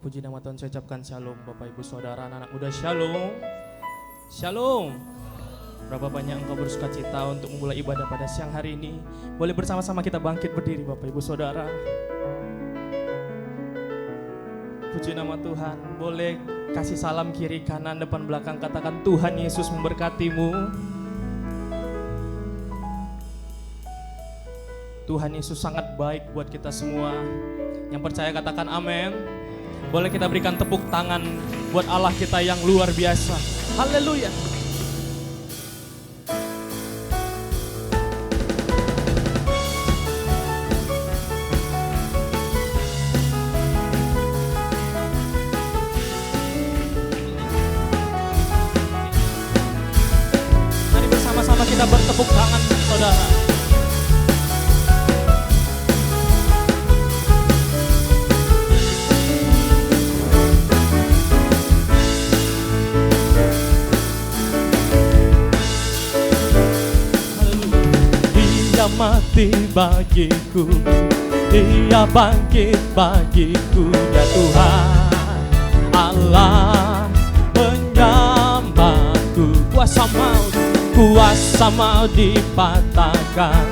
Puji nama Tuhan, saya ucapkan shalom Bapak Ibu Saudara, anak-anak muda, shalom. Shalom. Berapa banyak engkau bersuka cita untuk memulai ibadah pada siang hari ini. Boleh bersama-sama kita bangkit berdiri Bapak Ibu Saudara. Puji nama Tuhan. Boleh kasih salam kiri kanan depan belakang, katakan Tuhan Yesus memberkatimu. Tuhan Yesus sangat baik buat kita semua. Yang percaya katakan amin. Boleh kita berikan tepuk tangan buat Allah kita yang luar biasa. Haleluya. Mari bersama-sama kita bertepuk tangan, saudara. Mati bagiku, Dia bangkit bagiku, ya Tuhan Allah menyambatku. Kuasa mau dipatahkan,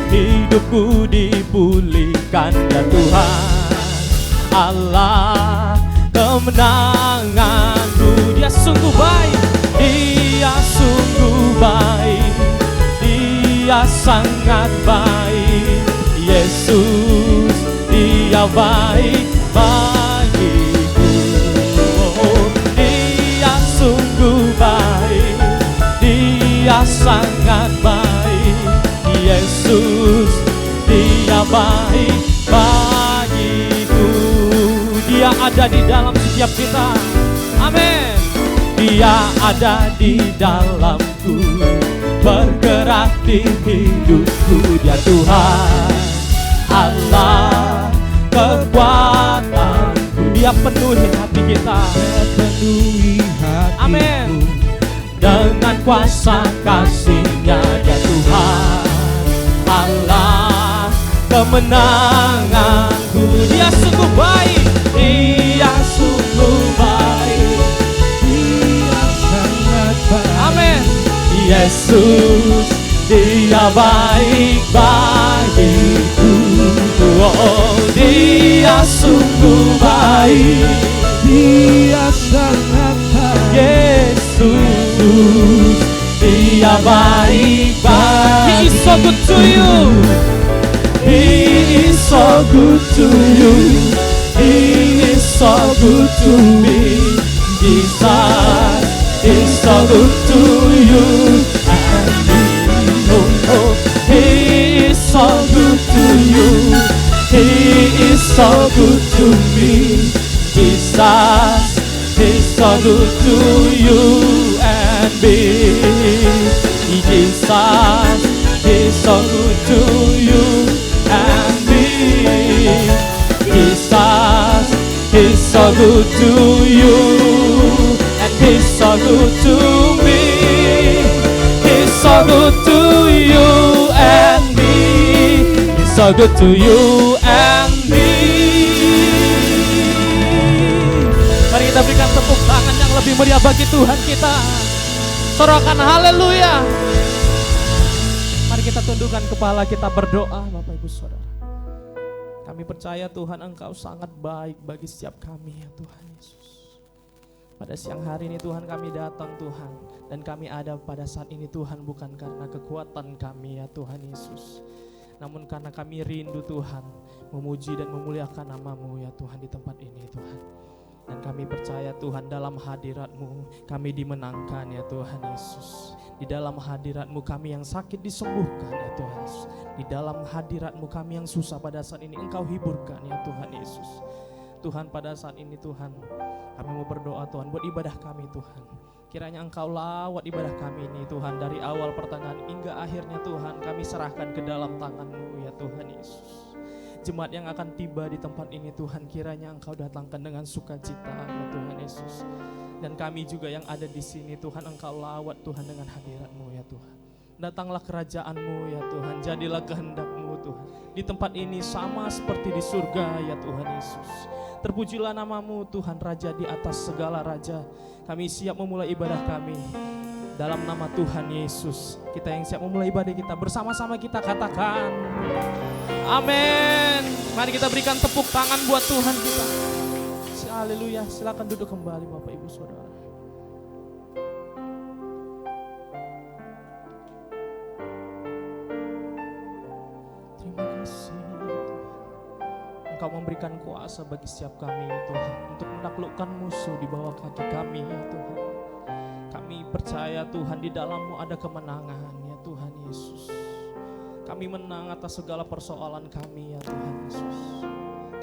hidupku dipulihkan, ya Tuhan Allah kemenanganku. Dia sungguh baik, Dia sungguh baik, Dia sangat baik. Yesus, Dia baik bagiku. Oh, Dia sungguh baik, Dia sangat baik. Yesus, Dia baik bagiku. Dia ada di dalam setiap kita. Amin. Dia ada di dalamku, bergerak di hidupku. Dia Tuhan Allah kekuatanku. Dia penuhi hati kita, amin, dengan kuasa kasih-Nya. Dia Tuhan Allah kemenanganku. Dia sungguh baik, Dia sungguh baik, Dia sangat baik. Amin. Yesus, Dia baik bagiku. Oh, Dia sungguh baik, Dia sangat baik. Yesus, Dia baik bagiku. He is so good to you. He is so good to you. He is so good to me. Jesus is so good to you and me. Oh, He is so good to you. He is so good to me. Jesus is so good to you and me. Jesus is so good to you and me. Jesus is so good to you. He's so good to me. He's so good to you and me. He's so good to you and me. Mari kita berikan tepuk tangan yang lebih meriah bagi Tuhan kita. Sorakan haleluya. Mari kita tundukkan kepala, kita berdoa Bapak Ibu Saudara. Kami percaya Tuhan Engkau sangat baik bagi setiap kami, ya Tuhan Yesus. Pada siang hari ini Tuhan kami datang Tuhan, dan kami ada pada saat ini Tuhan bukan karena kekuatan kami ya Tuhan Yesus, namun karena kami rindu Tuhan memuji dan memuliakan nama-Mu ya Tuhan di tempat ini Tuhan. Dan kami percaya Tuhan dalam hadirat-Mu kami dimenangkan ya Tuhan Yesus. Di dalam hadirat-Mu kami yang sakit disembuhkan ya Tuhan Yesus. Di dalam hadirat-Mu kami yang susah pada saat ini Engkau hiburkan ya Tuhan Yesus. Tuhan pada saat ini Tuhan kami mau berdoa Tuhan buat ibadah kami Tuhan. Kiranya Engkau lawat ibadah kami ini Tuhan, dari awal pertengahan hingga akhirnya Tuhan kami serahkan ke dalam tangan-Mu ya Tuhan Yesus. Jemaat yang akan tiba di tempat ini Tuhan, kiranya Engkau datangkan dengan sukacita ya Tuhan Yesus. Dan kami juga yang ada di sini Tuhan, Engkau lawat Tuhan dengan hadirat-Mu ya Tuhan. Datanglah kerajaan-Mu ya Tuhan, jadilah kehendak-Mu Tuhan. Di tempat ini sama seperti di surga ya Tuhan Yesus. Terpujilah nama-Mu Tuhan, Raja di atas segala raja. Kami siap memulai ibadah kami dalam nama Tuhan Yesus. Kita yang siap memulai ibadah kita, bersama-sama kita katakan amin. Mari kita berikan tepuk tangan buat Tuhan kita. Haleluya. Silakan duduk kembali Bapak Ibu Saudara. Terima kasih Tuhan, Engkau memberikan kuasa bagi setiap kami Tuhan, untuk menaklukkan musuh di bawah kaki kami ya Tuhan. Kami percaya Tuhan, di dalam-Mu ada kemenangan ya Tuhan Yesus. Kami menang atas segala persoalan kami ya Tuhan Yesus.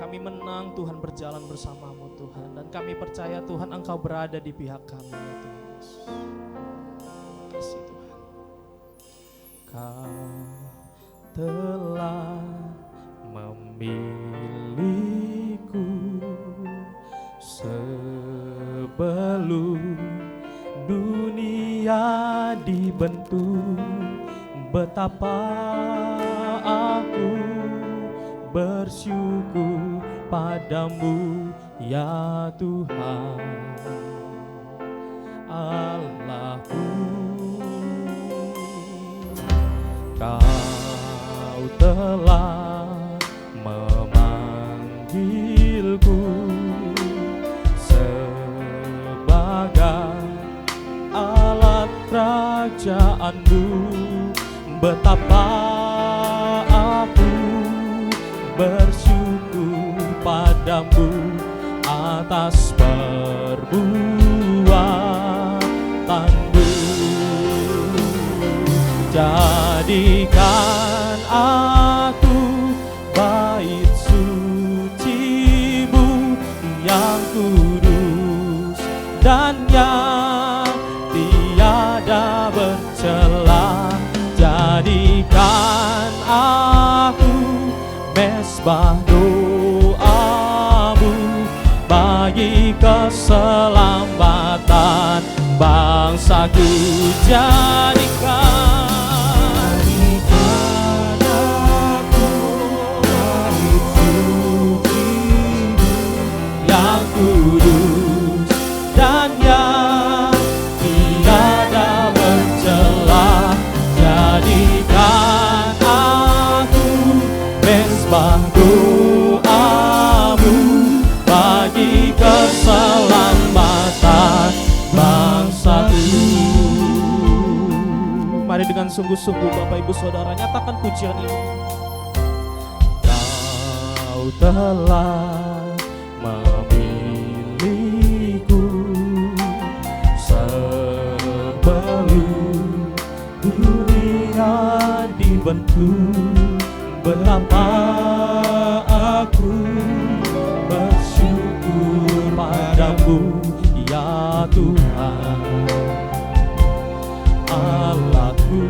Kami menang Tuhan, berjalan bersama-Mu Tuhan. Dan kami percaya Tuhan, Engkau berada di pihak kami ya Tuhan Yesus. Terima kasih Tuhan. Kau telah memilihku sebelum dunia dibentuk. Betapa aku bersyukur padamu ya Tuhan Allahku. Kau telah memanggilku sebagai alat kerajaan-Mu. Betapa aku bersyukur padamu atas perbuatan-Mu. Jadikan aku bait suci-Mu yang kudus dan yang tiada bercela. Jadikan aku mesbah doa-Mu bagi keselamatan bangsaku. Jadikan aku bait suci-Mu yang kudus dan yang tiada bercela. Jadikan aku mesbah doa-Mu bagi keselamatan bangsaku. Mari dengan sungguh-sungguh Bapak Ibu Saudara nyatakan pujian ini. Kau telah memilihku sebelum dunia dibentuk. Betapa aku bersyukur padamu ya Tuhan Allahku.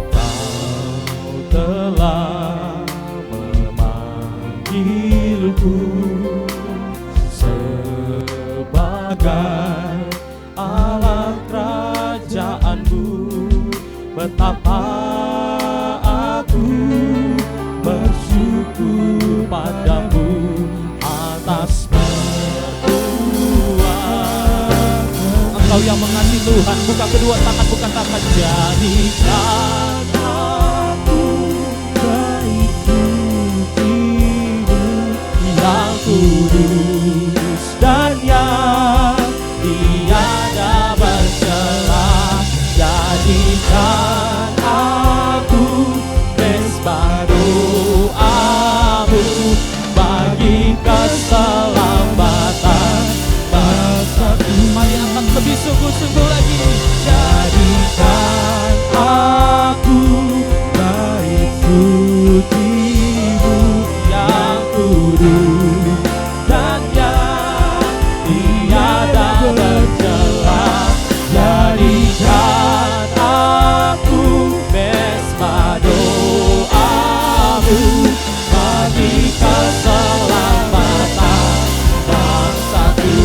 Kau telah memanggilku sebagai alat kerajaan-Mu. Betapa aku bersyukur padamu atas perbuatan. Engkau yang mengasihi Tuhan, buka kedua tangan, bukan tangan. Jadikan aku bait suci-Mu yang kudus dan yang tiada bercela. Jadikan aku mesbah doa-Mu bagi keselamatan bangsaku. Mari angkat lebih sungguh-sungguh lagi. Jadikan aku bait suci-Mu yang kudus dan yang tiada bercela. Jadikan aku mesbah doa-Mu bagi keselamatan bangsaku.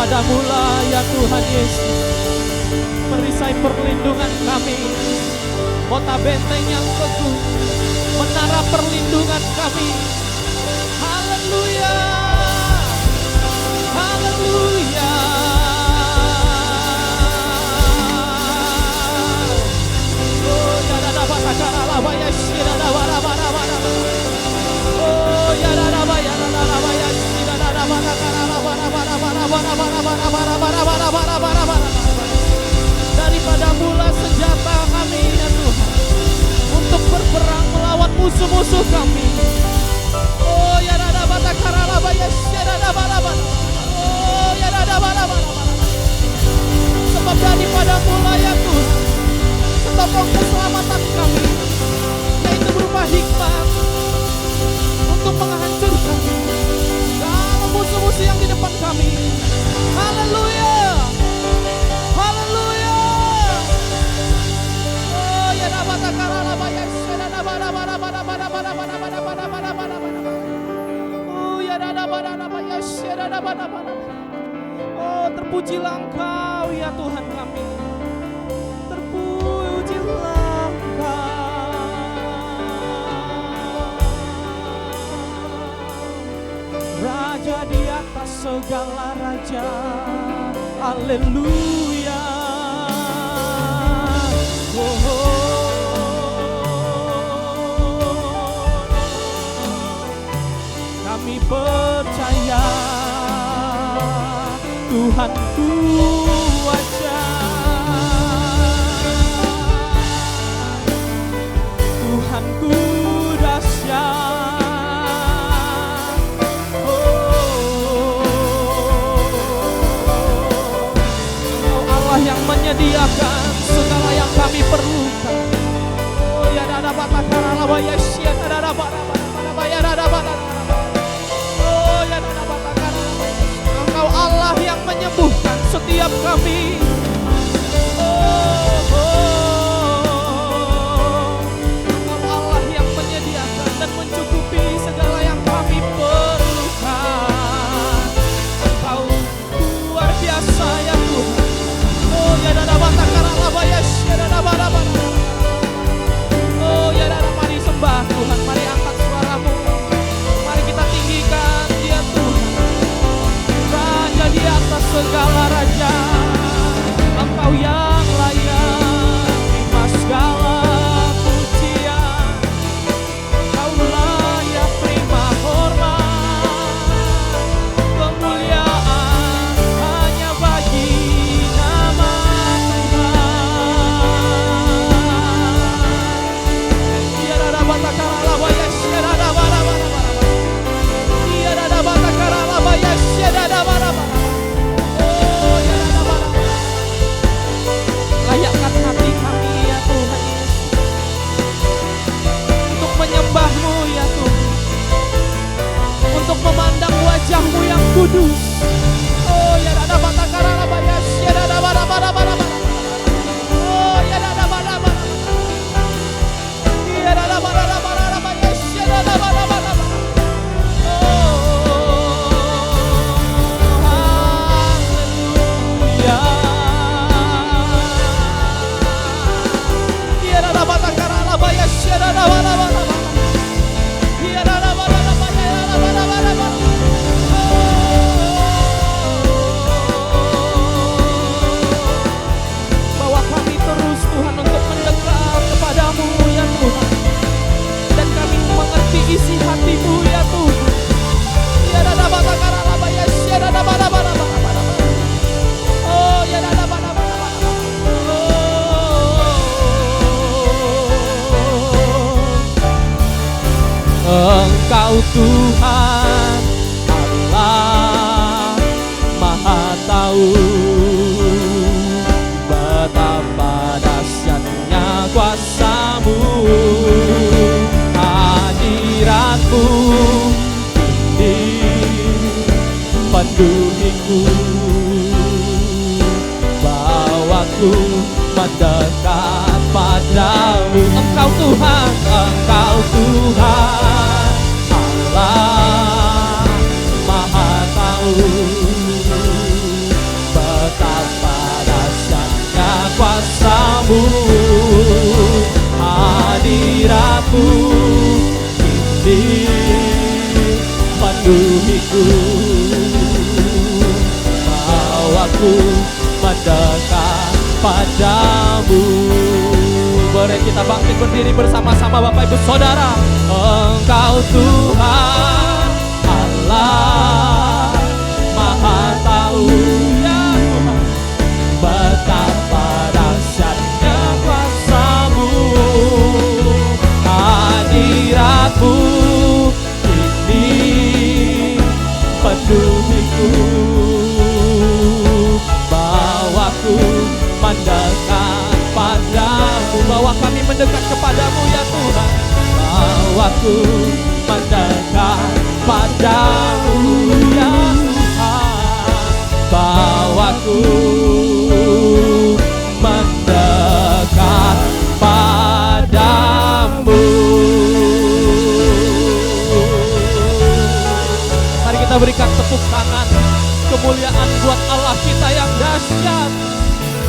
Daripadamu lah ya Tuhan Yesus, perisai perlindungan kami, kota benteng yang teguh, menara perlindungan kami. Haleluya, haleluya. Oh ya dada batakara laba ya shira daba daba daba daba. Oh ya dada baya dada daba ya shira dada batakara laba daba daba daba daba daba daba daba daba daba daba. Daripadamu lah senjata kami ya Tuhan, untuk berperang melawan musuh-musuh kami. Oh ya dada batakara laba ya shira daba daba. Oh ya dada daba daba. Sebab daripadamu lah ya Tuhan setopong keselamatan kami, yaitu berupa hikmat untuk menghancurkan segala musuh-musuh yang di depan kami. Haleluya, haleluya. Oh ya dapat akara laba ya shada daba daba daba daba daba daba daba daba daba daba daba. Oh ya daba daba ya shada daba daba daba. Oh terpujilah Engkau ya Tuhan kami, terpujilah Engkau, Raja di atas segala raja. Haleluya. Oh, kami percaya Tuhanku aja, Tuhanku dahsyat. Oh, Engkau Allah yang menyediakan segala yang kami perlukan. Oh ya dada batakara laba ya shia dada bada bada ya dada bada. Oh ya dada batakara. Engkau Allah yang menyembuhkan setiap kami. Oh, Engkau Allah yang menyediakan dan mencukupi segala yang kami perlukan. Engkau luar biasa ya Tuhan. Oh ya dada batakara laba ya shia dada bada bada. Oh ya dada, mari sembah Tuhan, mari angkat suaramu, mari kita tinggikan Dia Tuhan, Raja di atas segala raja. Engkau yang layak terima segala pujian, Kau layak terima hormat, kemuliaan hanya bagi nama Tuhan. Dia ada batakara laba ya shada daba daba daba. Dia ada batakara laba ya shada daba daba. Oh ya daba daba. Layakkan hati kami ya Tuhan Yesus untuk menyembah-Mu ya Tuhan, untuk memandang wajah-Mu yang kudus. Oh ya dada batakara laba ya shada daba daba daba daba. Oh ya daba daba. Dia dada bada daba daba ya shada daba daba daba. Haleluya. Dia dada batakara laba ya shada daba daba daba. Dia dada bada daba ya daba daba daba. Bawa kami terus Tuhan untuk mendekat kepadamu ya Tuhan, dan kami mengerti isi hati-Mu ya Tuhan. Ya dada batakara laba ya shada daba daba daba daba. Oh ya dada bada bada bada. Engkau Tuhan Allah Maha Tahu betapa dahsyatnya kuasa-Mu, hadirat-Mu di penuhiku, bawaku mendekat padamu. Engkau Tuhan, Engkau Tuhan Allah Maha Tahu padamu, hadiratmu ini penuhiku, bawaku mendekat padamu. Boleh kita bangkit berdiri bersama-sama Bapak Ibu Saudara. Engkau Tuhan Allah Maha Tahu, ya Tuhan, betapa dahsyatnya kuasa-Mu, hadirat-Mu ini penuhiku, bawaku mendekat padamu, bawa kami mendekat kepadamu ya Tuhan, bawaku mendekat padamu ya Tuhan, bawaku mendekat padamu. Mari kita berikan tepuk tangan kemuliaan buat Allah kita yang dahsyat.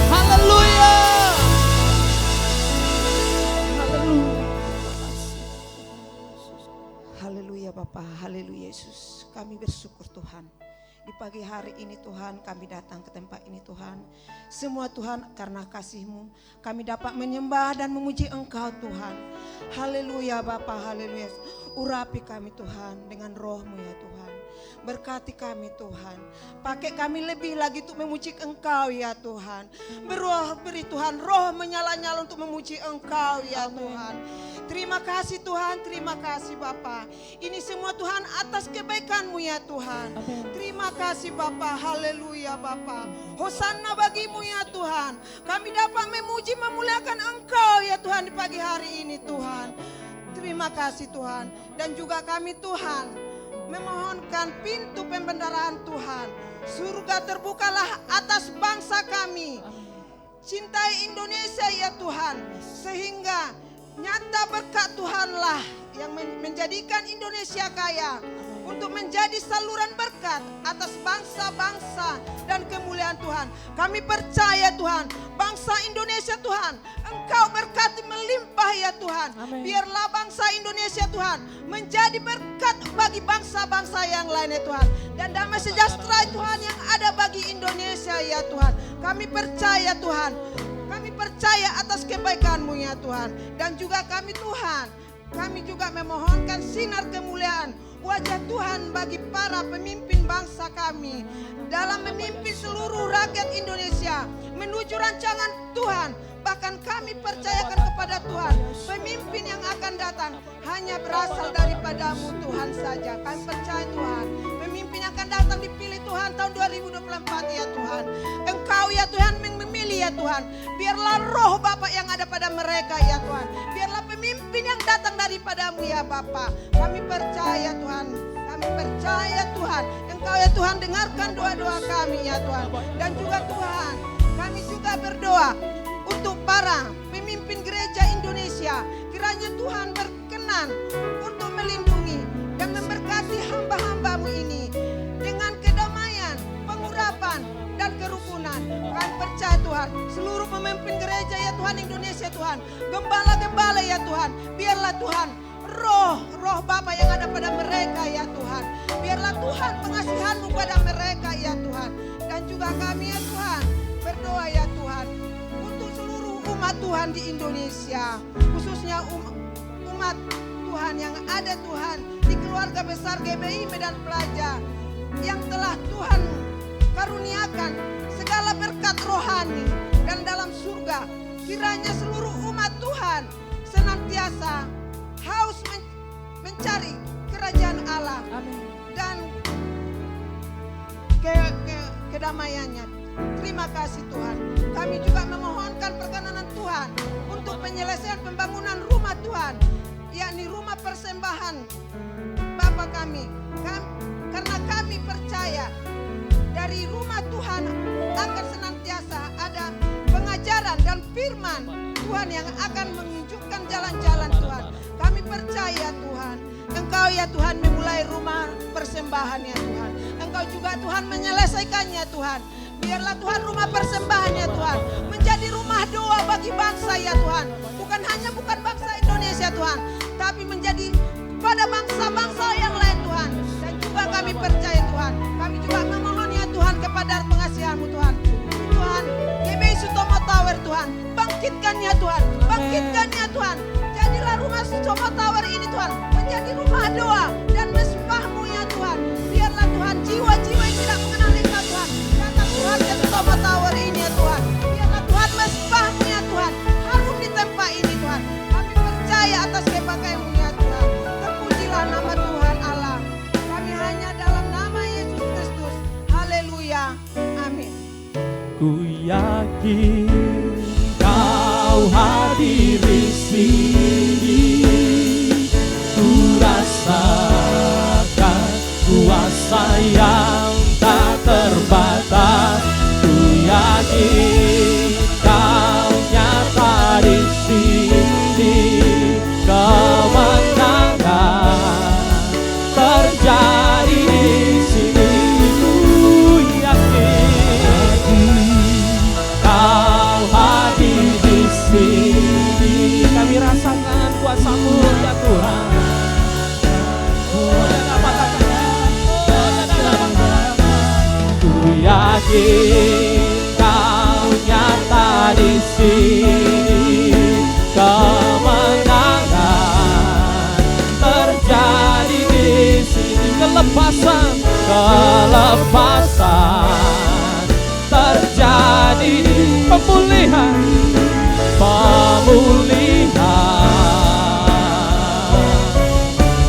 Haleluya. Haleluya Bapa, haleluya Yesus. Kami bersyukur Tuhan. Di pagi hari ini Tuhan kami datang ke tempat ini Tuhan. Semua Tuhan karena kasih-Mu kami dapat menyembah dan memuji Engkau Tuhan. Haleluya Bapa, haleluya. Urapi kami Tuhan dengan roh-Mu ya Tuhan. Berkati kami Tuhan. Pakai kami lebih lagi untuk memuji Engkau ya Tuhan. Beri Tuhan roh menyala-nyala untuk memuji Engkau ya Tuhan. Terima kasih Tuhan, terima kasih Bapa. Ini semua Tuhan atas kebaikan-Mu ya Tuhan. Terima kasih Bapa, haleluya Bapa. Hosanna bagi-Mu ya Tuhan. Kami dapat memuji memuliakan Engkau ya Tuhan di pagi hari ini Tuhan. Terima kasih Tuhan. Dan juga kami Tuhan memohonkan pintu pembendaraan Tuhan. Surga terbukalah atas bangsa kami. Cintai Indonesia ya Tuhan. Sehingga nyata berkat Tuhanlah yang menjadikan Indonesia kaya. Untuk menjadi saluran berkat atas bangsa-bangsa dan kemuliaan Tuhan. Kami percaya Tuhan, bangsa Indonesia Tuhan, Engkau berkati melimpah ya Tuhan. Amen. Biarlah bangsa Indonesia Tuhan menjadi berkat bagi bangsa-bangsa yang lain ya Tuhan. Dan damai sejahtera Tuhan yang ada bagi Indonesia ya Tuhan. Kami percaya Tuhan, kami percaya atas kebaikan-Mu ya Tuhan. Dan juga kami Tuhan, kami juga memohonkan sinar kemuliaan wajah Tuhan bagi para pemimpin bangsa kami dalam memimpin seluruh rakyat Indonesia menuju rancangan Tuhan. Bahkan kami percayakan kepada Tuhan, pemimpin yang akan datang hanya berasal daripada-Mu Tuhan saja. Kami percaya Tuhan, pemimpin yang akan datang dipilih Tuhan tahun 2024 ya Tuhan. Engkau ya Tuhan memilih ya Tuhan. Biarlah roh Bapa yang ada pada mereka ya Tuhan. Biarlah pemimpin yang datang daripada-Mu ya Bapa. Kami percaya Tuhan, kami percaya Tuhan. Engkau ya Tuhan dengarkan doa-doa kami ya Tuhan. Dan juga Tuhan, kami juga berdoa untuk para pemimpin gereja Indonesia. Kiranya Tuhan berkenan untuk melindungi dan memberkati hamba-hamba-Mu ini dengan kedamaian, pengurapan, dan kerukunan. Kami percaya Tuhan, seluruh pemimpin gereja ya Tuhan Indonesia Tuhan, gembala-gembala ya Tuhan, biarlah Tuhan roh Bapa yang ada pada mereka ya Tuhan. Biarlah Tuhan pengasihan-Mu pada mereka ya Tuhan. Dan juga kami ya Tuhan berdoa ya Tuhan untuk seluruh umat Tuhan di Indonesia, khususnya umat Tuhan yang ada Tuhan di keluarga besar GBI Medan Pelajar yang telah Tuhan karuniakan segala berkat rohani dan dalam surga. Kiranya seluruh umat Tuhan senantiasa haus mencari kerajaan Allah. Amin. Dan kedamaiannya. Terima kasih Tuhan. Kami juga memohonkan perkenanan Tuhan untuk penyelesaian pembangunan rumah Tuhan, yakni rumah persembahan Bapa kami. Karena kami percaya dari rumah Tuhan akan senantiasa ada pengajaran dan firman Tuhan yang akan menunjukkan jalan-jalan Tuhan. Kami percaya Tuhan, Engkau ya Tuhan memulai rumah persembahan ya Tuhan. Engkau juga Tuhan menyelesaikannya Tuhan. Biarlah Tuhan rumah persembahan ya Tuhan menjadi rumah doa bagi bangsa ya Tuhan. Bukan bangsa Indonesia Tuhan, tapi menjadi pada bangsa-bangsa yang lain Tuhan. Dan juga kami percaya Tuhan, kami juga memohon ya Tuhan kepada pengasihan-Mu Tuhan. Tuhan, GBI Sutomo Tower Tuhan, bangkitkan ya Tuhan, bangkitkan ya Tuhan. Jadilah rumah Sutomo Tower ini Tuhan menjadi rumah doa dan mesbah-Mu ya Tuhan. Biarlah Tuhan jiwa-jiwa yang tidak mengenal Engkau Tuhan datang Tuhan ke Sutomo Tower ini ya Tuhan. Biarlah Tuhan mesbah-Mu ya Tuhan harum di tempat ini Tuhan. Kami percaya atas kepakaian-Mu ya Tuhan. Terpujilah nama Tuhan Allah. Kami hanya dalam nama Yesus Kristus. Haleluya. Amin. Ku yakin Kau hadir di sini, ku rasakan kuasa yang tak terbatas. Ku yakin Kau nyata di sini, kemenangan terjadi di sini. Ku yakin Kau hadir di sini, kami rasakan kuasa-Mu ya Tuhan. Ku yakin Kau nyata di sini, kemenangan terjadi di sini. Kelepasan terjadi di pemulihan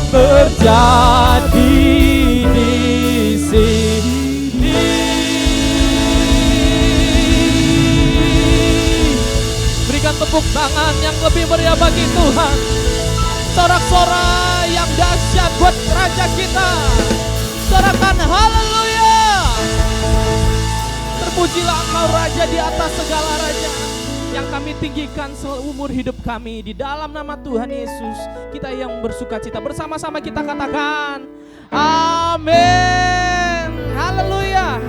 terjadi di sini. Berikan tepuk tangan yang lebih meriah bagi Tuhan. Sorak-sorai yang dahsyat buat Raja kita. Sorakan haleluya. Terpujilah Engkau Raja di atas segala raja, yang kami tinggikan seumur hidup kami. Di dalam nama Tuhan Yesus kita yang bersuka cita, bersama-sama kita katakan amin. Haleluya.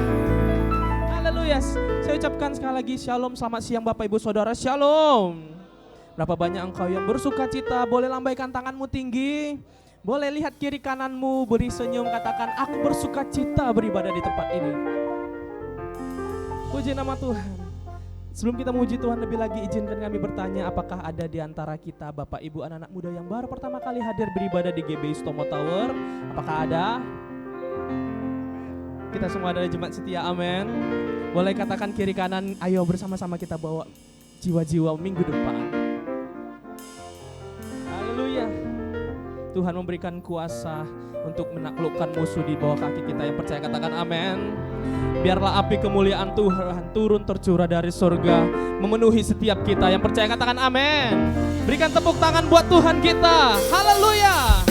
Haleluya. Saya ucapkan sekali lagi shalom, selamat siang Bapak Ibu Saudara, shalom. Berapa banyak engkau yang bersuka cita, boleh lambaikan tanganmu tinggi, boleh lihat kiri kananmu, beri senyum, katakan aku bersuka cita beribadah di tempat ini. Puji nama Tuhan. Sebelum kita memuji Tuhan lebih lagi, izinkan kami bertanya, apakah ada di antara kita Bapak Ibu anak-anak muda yang baru pertama kali hadir beribadah di GBI Sutomo Tower? Apakah ada? Kita semua adalah jemaat setia, amin. Boleh katakan kiri kanan, ayo bersama-sama kita bawa jiwa-jiwa minggu depan. Haleluya. Tuhan memberikan kuasa untuk menaklukkan musuh di bawah kaki kita. Yang percaya katakan amin. Biarlah api kemuliaan Tuhan turun tercurah dari surga, memenuhi setiap kita. Yang percaya katakan amin. Berikan tepuk tangan buat Tuhan kita. Haleluya.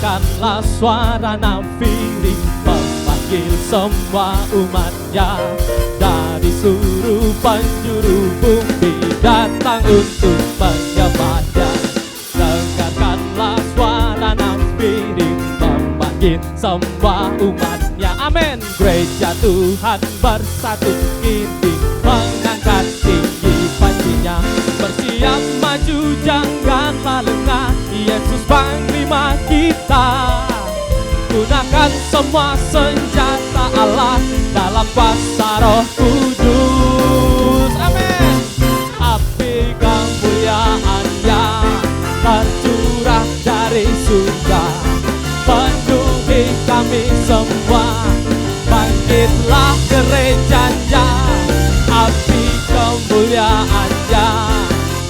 Dengarkanlah suara nafiri memanggil semua umatnya, dari seluruh penjuru bumi datang untuk menyembahnya. Dengarkanlah suara nafiri memanggil semua umatnya, amin. Gereja Tuhan bersatu kini mengangkat tinggi pancinya, bersiap maju janganlah lengah, Yesus panglima kita. Gunakan semua senjata Allah dalam kuasa Roh Kudus, amin. Api kemuliaan-Nya tercurah dari surga, penuhi kami semua. Bangkitlah gereja-Nya, api kemuliaan-Nya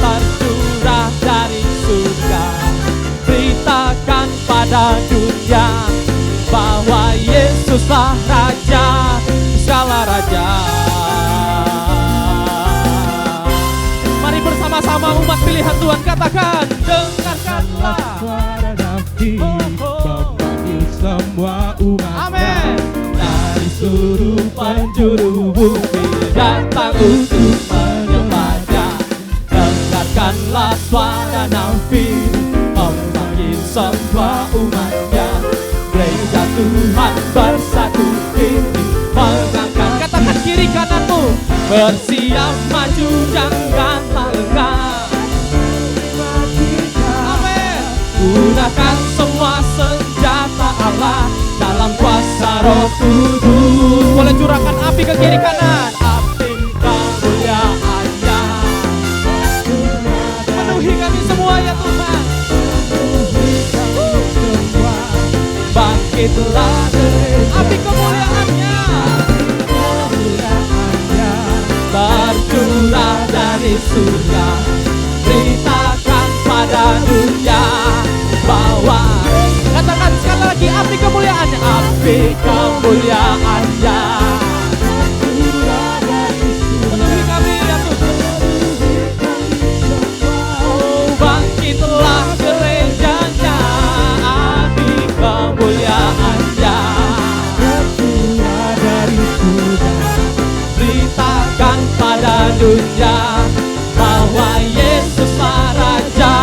tercurah dari surga. Beritakan pada dunia bahwa Yesuslah Raja, segala raja. Mari bersama-sama umat pilihan Tuhan katakan, dengarkanlah suara nafiri memanggil semua semua umat. Amin. Dari seluruh penjuru bumi Datang untuk menyembahnya. Dengarkanlah suara nafir memanggil semua umatnya. Gereja Tuhan bersatu kini mengangkat. Katakan kiri kananmu, bersiap maju janganlah lengah. Amin. Gunakan semua senjata Allah dalam kuasa Roh Kudus. Boleh curahkan api ke kiri kanan. Api kemuliaan-Nya penuhi kami semua ya Tuhan. Bangkitlah api kemuliaan-Nya tercurah dari surga. Beritakan pada dunia bahwa, katakan sekali lagi, api kemuliaan-Nya, api kemuliaan-Nya penuhi kami ya Tuhan. Oh, bangkitlah gerejanya, api kemuliaan-Nya dari surga. beritakan pada dunia bahwa Yesuslah Raja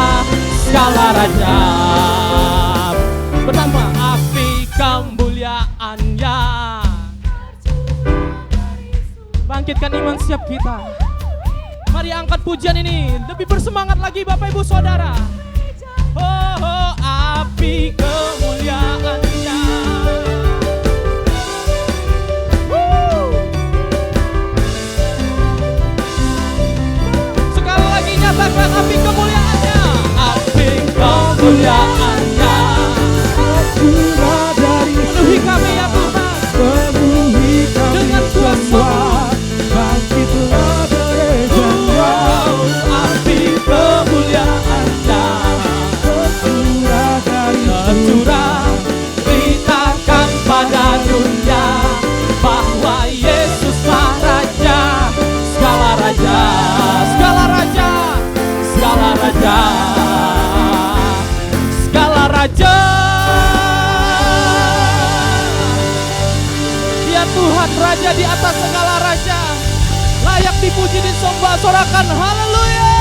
segala raja. Pertama, api kemuliaan-Nya. Bangkitkan iman setiap kita. Mari angkat pujian ini lebih bersemangat lagi Bapak Ibu Saudara. Oh, oh, api kemuliaan-Nya. Sekali lagi nyatakan api kemuliaan-Nya. Api kemuliaan-Nya penuhi kami ya Tuhan. Dengan kuasa Bangkitlah gerejanya, api kemuliaan-Nya tercurah. Beritakan pada dunia bahwa Yesuslah Raja segala raja, segala raja, segala raja, segala raja. Dia Tuhan Raja di atas segala raja, layak dipuji disembah. Sorakan haleluya,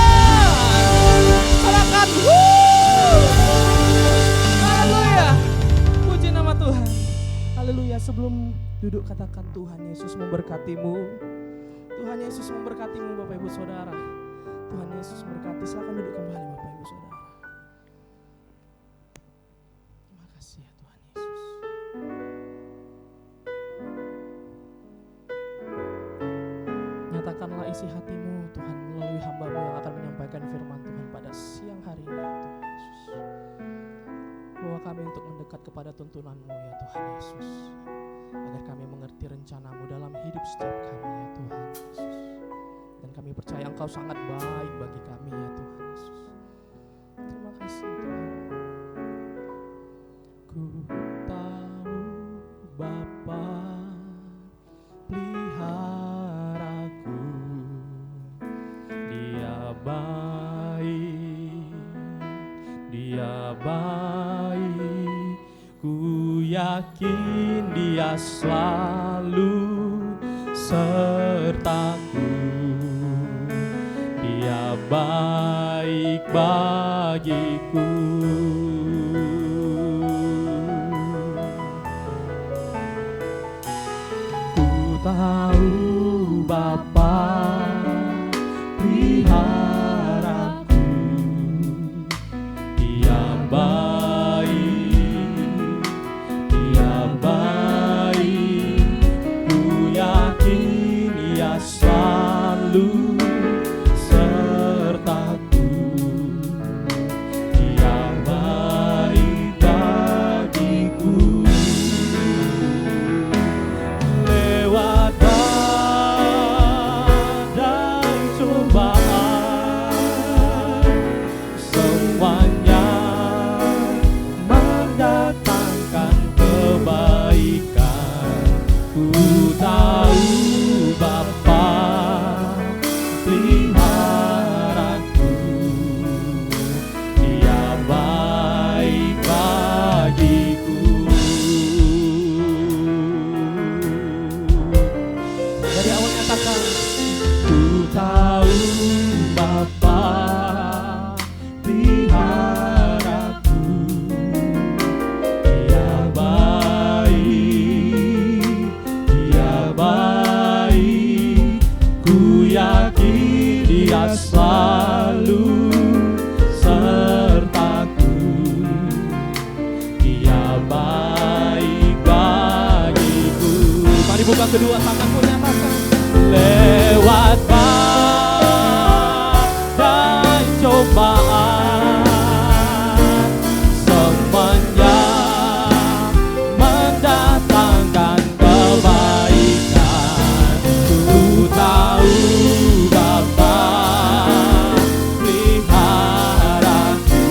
sorakan haleluya, puji nama Tuhan. Haleluya. Sebelum duduk katakan Tuhan Yesus memberkatimu. Tuhan Yesus memberkatimu Bapak Ibu Saudara. Tuhan Yesus memberkati. Silakan duduk kembali Bapak Ibu Saudara. Terima kasih ya Tuhan Yesus. Nyatakanlah isi hatimu Tuhan melalui hamba-Mu yang akan menyampaikan firman Tuhan pada siang hari ini ya Tuhan Yesus. Bawa kami untuk mendekat kepada tuntunan-Mu ya Tuhan Yesus, agar kami mengerti rencana-Mu dalam hidup setiap kami ya Tuhan Yesus. Dan kami percaya Engkau sangat baik bagi kami ya Tuhan Yesus. Terima kasih Tuhan. Ku tahu Bapa peliharaku, Dia baik, Dia baik. Ku yakin Dia selalu sertaku. Dia baik bagiku. Ku tahu Bapa peliharaku, Dia baik, Dia baik. Ku yakin Dia selalu sertaku. Dia baik bagiku. Lewat buka kedua tanganmu, nyatakan. Lewat badai cobaan, semuanya mendatangkan kebaikan. Ku tahu Bapa peliharaku,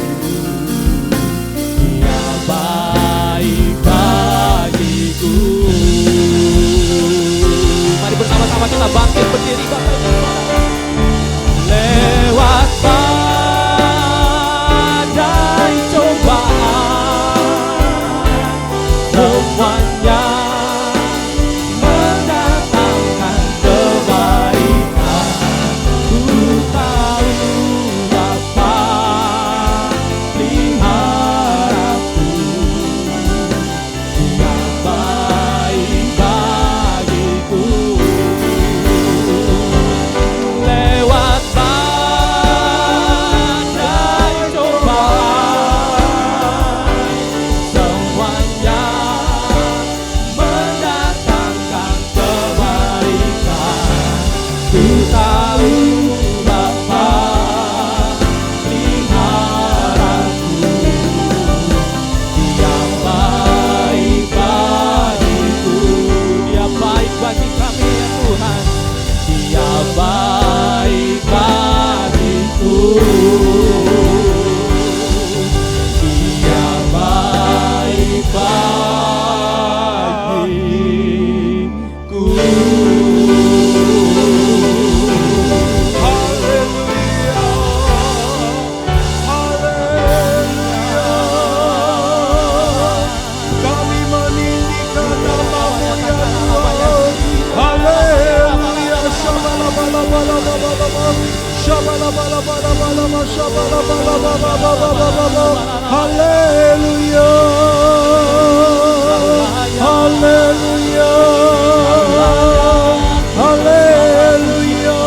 Dia baik bagiku. Mari bersama-sama kita bangkit berdiri, Bapak Ibu. Lewat badai cobaan, semuanya mendatangkan kebaikan. Ku tahu Bapa peliharaku, Dia baik bagiku. Lewat badai cobaan, semuanya mendatangkan kebaikan. Ku tahu Bapa peliharaku, Dia baik bagiku. Dia baik bagi kami ya Tuhan. Dia baik bagiku. Dia baik bagiku. Haleluya, haleluya. Kami meninggikan nama-Mu ya Tuhan. Haleluya. Shabalabalabalabalabalaba. Shabalabalabalabalabalaba. Shabalabalabalabalabalaba. Haleluya. Haleluya. Haleluya.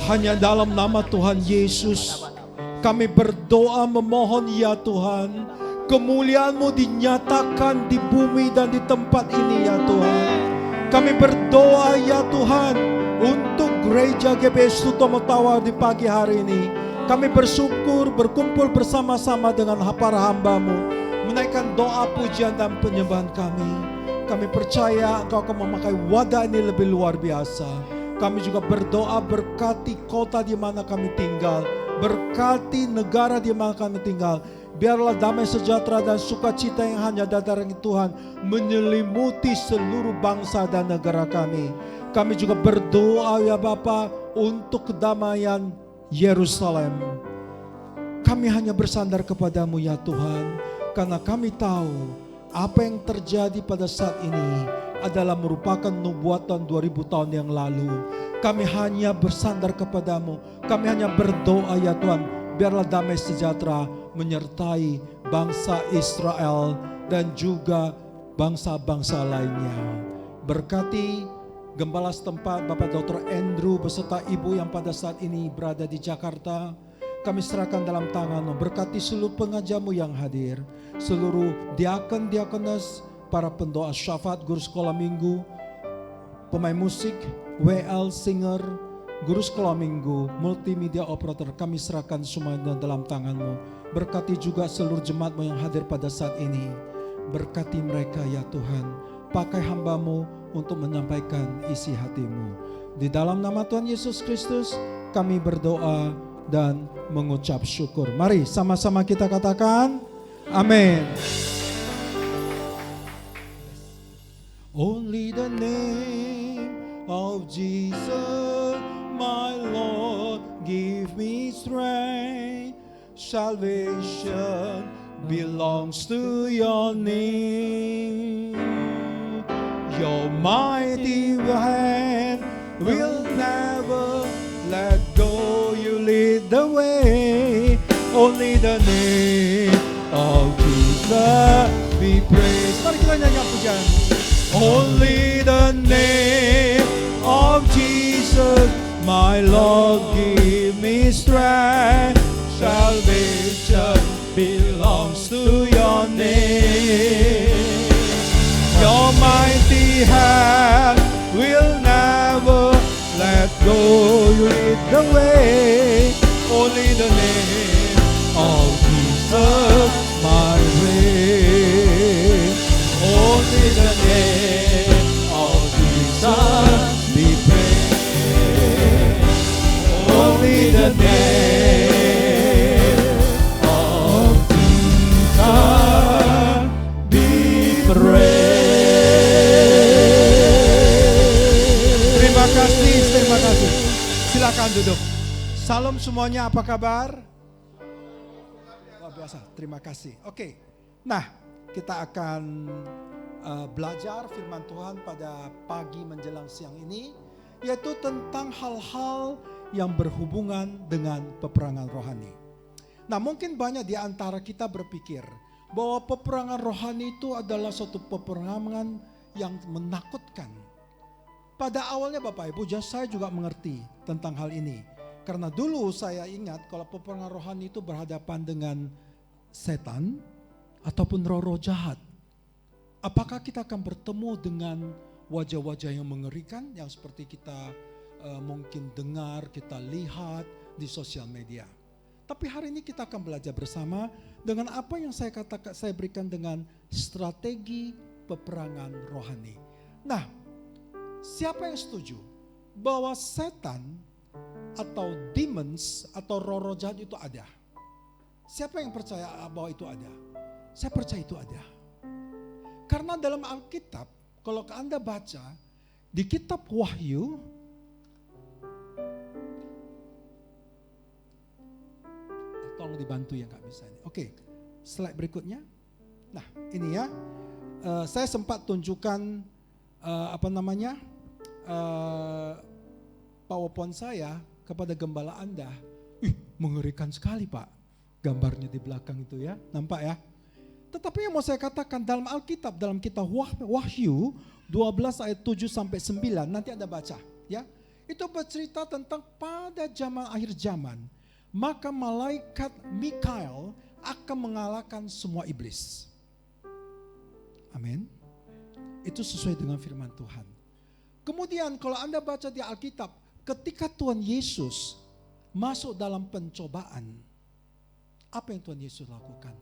Hanya dalam nama Tuhan Yesus kami berdoa memohon ya Tuhan, kemuliaan-Mu dinyatakan di bumi dan di tempat ini ya Tuhan. Kami berdoa ya Tuhan untuk gereja GBS Sutomo Tawar di pagi hari ini. Kami bersyukur berkumpul bersama-sama dengan para hamba-Mu, menaikkan doa pujian dan penyembahan kami. Kami percaya Engkau akan memakai wadah ini lebih luar biasa. Kami juga berdoa berkati kota di mana kami tinggal, berkati negara di mana kami tinggal. Biarlah damai sejahtera dan sukacita yang hanya dari Tuhan menyelimuti seluruh bangsa dan negara kami. Kami juga berdoa ya Bapa untuk kedamaian Yerusalem. Kami hanya bersandar kepadamu ya Tuhan, karena kami tahu apa yang terjadi pada saat ini adalah merupakan nubuatan 2000 tahun yang lalu. Kami hanya bersandar kepadamu, kami hanya berdoa ya Tuhan, biarlah damai sejahtera menyertai bangsa Israel dan juga bangsa-bangsa lainnya. Berkati Gembala setempat Bapak Dr. Andrew beserta Ibu yang pada saat ini berada di Jakarta. Kami serahkan dalam tangan-Mu. Berkati seluruh pengajarmu yang hadir, seluruh diakon, diakones, para pendoa syafaat, guru sekolah minggu, pemain musik, WL, singer, guru sekolah minggu, multimedia operator. Kami serahkan semuanya dalam tangan-Mu. Berkati juga seluruh jemaat-Mu yang hadir pada saat ini. Berkati mereka ya Tuhan. Pakai hamba-Mu untuk menyampaikan isi hati-Mu. Di dalam nama Tuhan Yesus Kristus kami berdoa dan mengucap syukur. Mari sama-sama kita katakan amin. Only the name of Jesus, my Lord, give me strength. Salvation belongs to your name. Your mighty hand will never let go. You lead the way. Only the name of Jesus. kita nyanyi pujian. Only the name of Jesus, my Lord, give me strength. Salvation belongs to your name. Your mighty hand will never let go. You lead the way. Only the name of Jesus, my way. Only the name of Jesus we pray. Only the name of Jesus we pray. Terima kasih. Silakan duduk. Salam semuanya, apa kabar? Luar biasa, terima kasih. Oke, nah kita akan belajar firman Tuhan pada pagi menjelang siang ini, yaitu tentang hal-hal yang berhubungan dengan peperangan rohani. Nah, mungkin banyak di antara kita berpikir bahwa peperangan rohani itu adalah suatu peperangan yang menakutkan. Pada awalnya Bapak Ibu, saya juga mengerti tentang hal ini. Karena dulu saya ingat kalau peperangan rohani itu berhadapan dengan setan ataupun roh-roh jahat. Apakah kita akan bertemu dengan wajah-wajah yang mengerikan yang seperti kita mungkin dengar, kita lihat di sosial media. Tapi hari ini kita akan belajar bersama dengan apa yang saya berikan dengan strategi peperangan rohani. Nah, siapa yang setuju bahwa setan atau demons atau roh-roh jahat itu ada? Siapa yang percaya bahwa itu ada? Saya percaya itu ada. Karena dalam Alkitab, kalau Anda baca di kitab Wahyu, tolong dibantu ya Kak bisa ini. Oke, slide berikutnya. Nah, ini ya. Saya sempat tunjukkan PowerPoint saya kepada gembala Anda. Mengerikan sekali Pak. Gambarnya di belakang itu ya, nampak ya. Tetapi yang mau saya katakan dalam Alkitab, dalam kitab Wahyu 12 ayat 7 sampai 9, nanti Anda baca ya. Itu bercerita tentang pada zaman akhir zaman, maka malaikat Mikael akan mengalahkan semua iblis. Amin. Itu sesuai dengan firman Tuhan. Kemudian kalau Anda baca di Alkitab, ketika Tuhan Yesus masuk dalam pencobaan, apa yang Tuhan Yesus lakukan?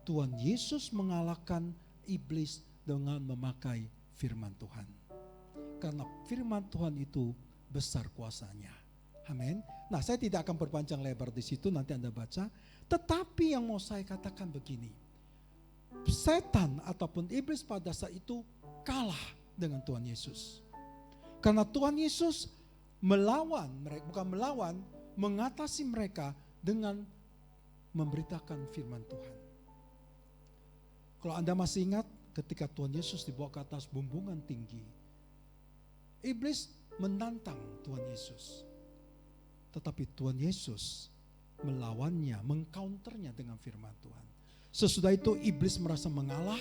Tuhan Yesus mengalahkan iblis dengan memakai firman Tuhan. Karena firman Tuhan itu besar kuasanya. Amin. Nah, saya tidak akan berpanjang lebar di situ, nanti Anda baca. Tetapi yang mau saya katakan begini. Setan ataupun iblis pada saat itu kalah dengan Tuhan Yesus. Karena Tuhan Yesus melawan mereka, bukan melawan, mengatasi mereka dengan memberitakan firman Tuhan. Kalau Anda masih ingat ketika Tuhan Yesus dibawa ke atas bumbungan tinggi, iblis menantang Tuhan Yesus. Tetapi Tuhan Yesus melawannya, mengcounternya dengan firman Tuhan. Sesudah itu iblis merasa mengalah,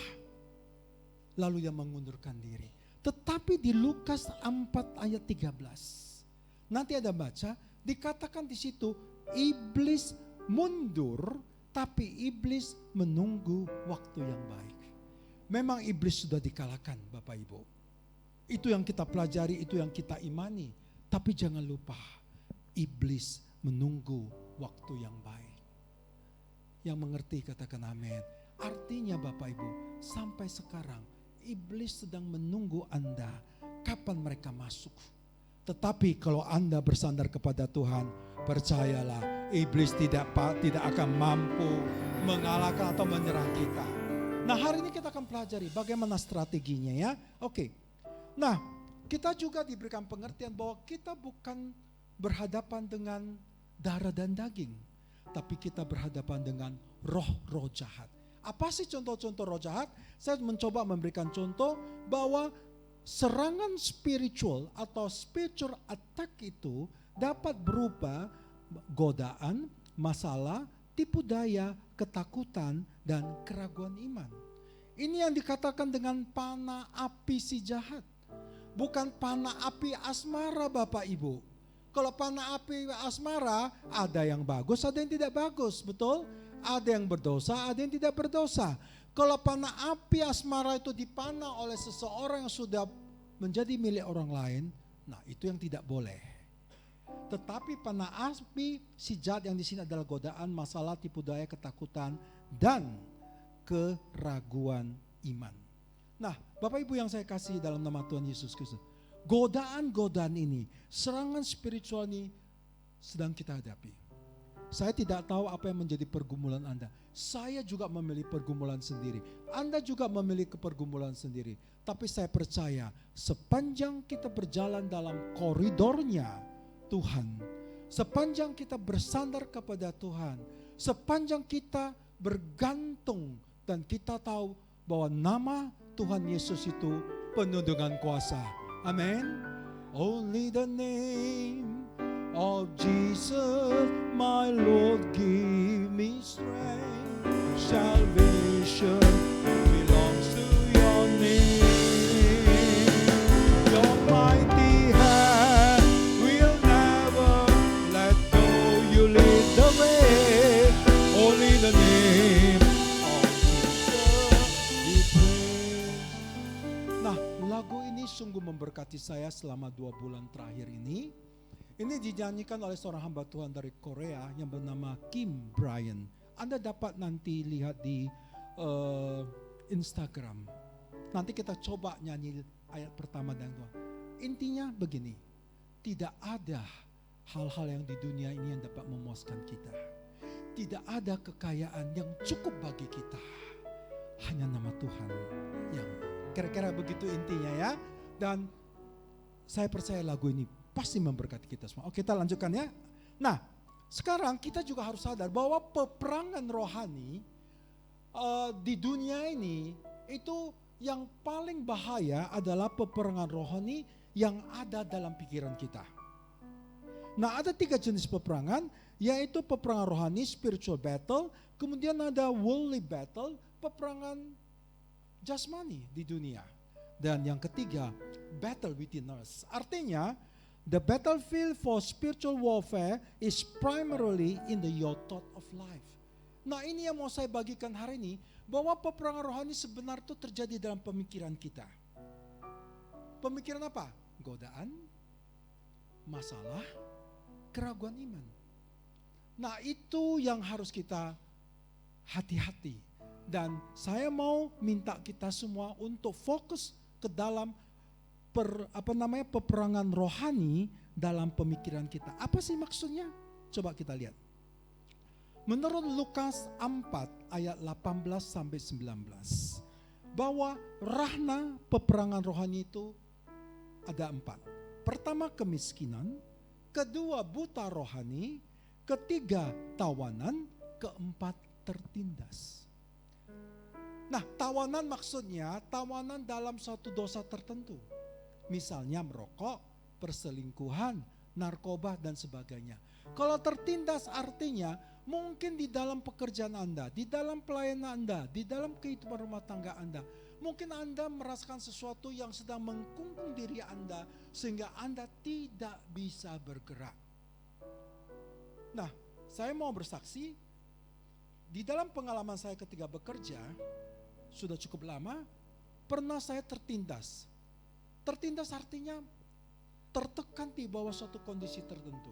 lalu dia mengundurkan diri. Tetapi di Lukas 4 ayat 13, nanti ada baca, dikatakan di situ iblis mundur, tapi iblis menunggu waktu yang baik. Memang iblis sudah dikalahkan Bapak Ibu. Itu yang kita pelajari, itu yang kita imani. Tapi jangan lupa, iblis menunggu waktu yang baik. Yang mengerti katakan amin. Artinya Bapak Ibu, sampai sekarang iblis sedang menunggu Anda kapan mereka masuk. Tetapi kalau Anda bersandar kepada Tuhan, percayalah iblis tidak akan mampu mengalahkan atau menyerang kita. Nah, hari ini kita akan pelajari bagaimana strateginya ya. Oke. Nah, kita juga diberikan pengertian bahwa kita bukan berhadapan dengan darah dan daging, tapi kita berhadapan dengan roh-roh jahat. Apa sih contoh-contoh roh jahat? Saya mencoba memberikan contoh bahwa serangan spiritual atau spiritual attack itu dapat berupa godaan, masalah, tipu daya, ketakutan, dan keraguan iman. Ini yang dikatakan dengan panah api si jahat. Bukan panah api asmara Bapak Ibu. Kalau panah api asmara ada yang bagus, ada yang tidak bagus, betul? Ada yang berdosa, ada yang tidak berdosa. Kalau panah api asmara itu dipanah oleh seseorang yang sudah menjadi milik orang lain, nah itu yang tidak boleh. Tetapi panah api si jahat yang di sini adalah godaan, masalah, tipu daya, ketakutan, dan keraguan iman. Nah, Bapak Ibu yang saya kasih dalam nama Tuhan Yesus Kristus, godaan-godaan ini, serangan spiritual ini sedang kita hadapi. Saya tidak tahu apa yang menjadi pergumulan Anda. Saya juga memiliki pergumulan sendiri. Anda juga memiliki pergumulan sendiri. Tapi saya percaya sepanjang kita berjalan dalam koridornya Tuhan, sepanjang kita bersandar kepada Tuhan, sepanjang kita bergantung dan kita tahu bahwa nama Tuhan Yesus itu penuh dengan kuasa. Amin. Only the name of Jesus, my Lord, give me strength. Salvation belongs to your name. Your mighty hand will never let go. You lead the way. Only the name of Jesus we pray. Nah, lagu ini sungguh memberkati saya selama 2 bulan terakhir ini. Ini dinyanyikan oleh seorang hamba Tuhan dari Korea yang bernama Kim Bryan. Anda dapat nanti lihat di Instagram. Nanti kita coba nyanyi ayat pertama dan kedua. Intinya begini, tidak ada hal-hal yang di dunia ini yang dapat memuaskan kita. Tidak ada kekayaan yang cukup bagi kita. Hanya nama Tuhan yang kira-kira begitu intinya ya. Dan saya percaya lagu ini pasti memberkati kita semua. Oke, kita lanjutkan ya. Nah, sekarang kita juga harus sadar bahwa peperangan rohani di dunia ini itu yang paling bahaya adalah peperangan rohani yang ada dalam pikiran kita. Nah, ada 3 jenis peperangan, yaitu peperangan rohani, spiritual battle, kemudian ada worldly battle, peperangan jasmani di dunia. Dan yang ketiga, battle within us. Artinya, the battlefield for spiritual warfare is primarily in your thought of life. Nah, ini yang mau saya bagikan hari ini, bahwa peperangan rohani sebenarnya itu terjadi dalam pemikiran kita. Pemikiran apa? Godaan, masalah, keraguan iman. Nah, itu yang harus kita hati-hati. Dan saya mau minta kita semua untuk fokus ke dalam peperangan rohani dalam pemikiran kita. Apa sih maksudnya? Coba kita lihat. Menurut Lukas 4 ayat 18 sampai 19, bahwa rahna peperangan rohani itu ada 4. Pertama, kemiskinan, kedua, buta rohani, ketiga, tawanan, keempat, tertindas. Nah, tawanan maksudnya tawanan dalam suatu dosa tertentu. Misalnya merokok, perselingkuhan, narkoba dan sebagainya. Kalau tertindas artinya mungkin di dalam pekerjaan Anda, di dalam pelayanan Anda, di dalam kehidupan rumah tangga Anda, mungkin Anda merasakan sesuatu yang sedang mengkungkung diri Anda sehingga Anda tidak bisa bergerak. Nah, saya mau bersaksi, di dalam pengalaman saya ketika bekerja, sudah cukup lama, pernah saya tertindas. Tertindas artinya tertekan di bawah suatu kondisi tertentu.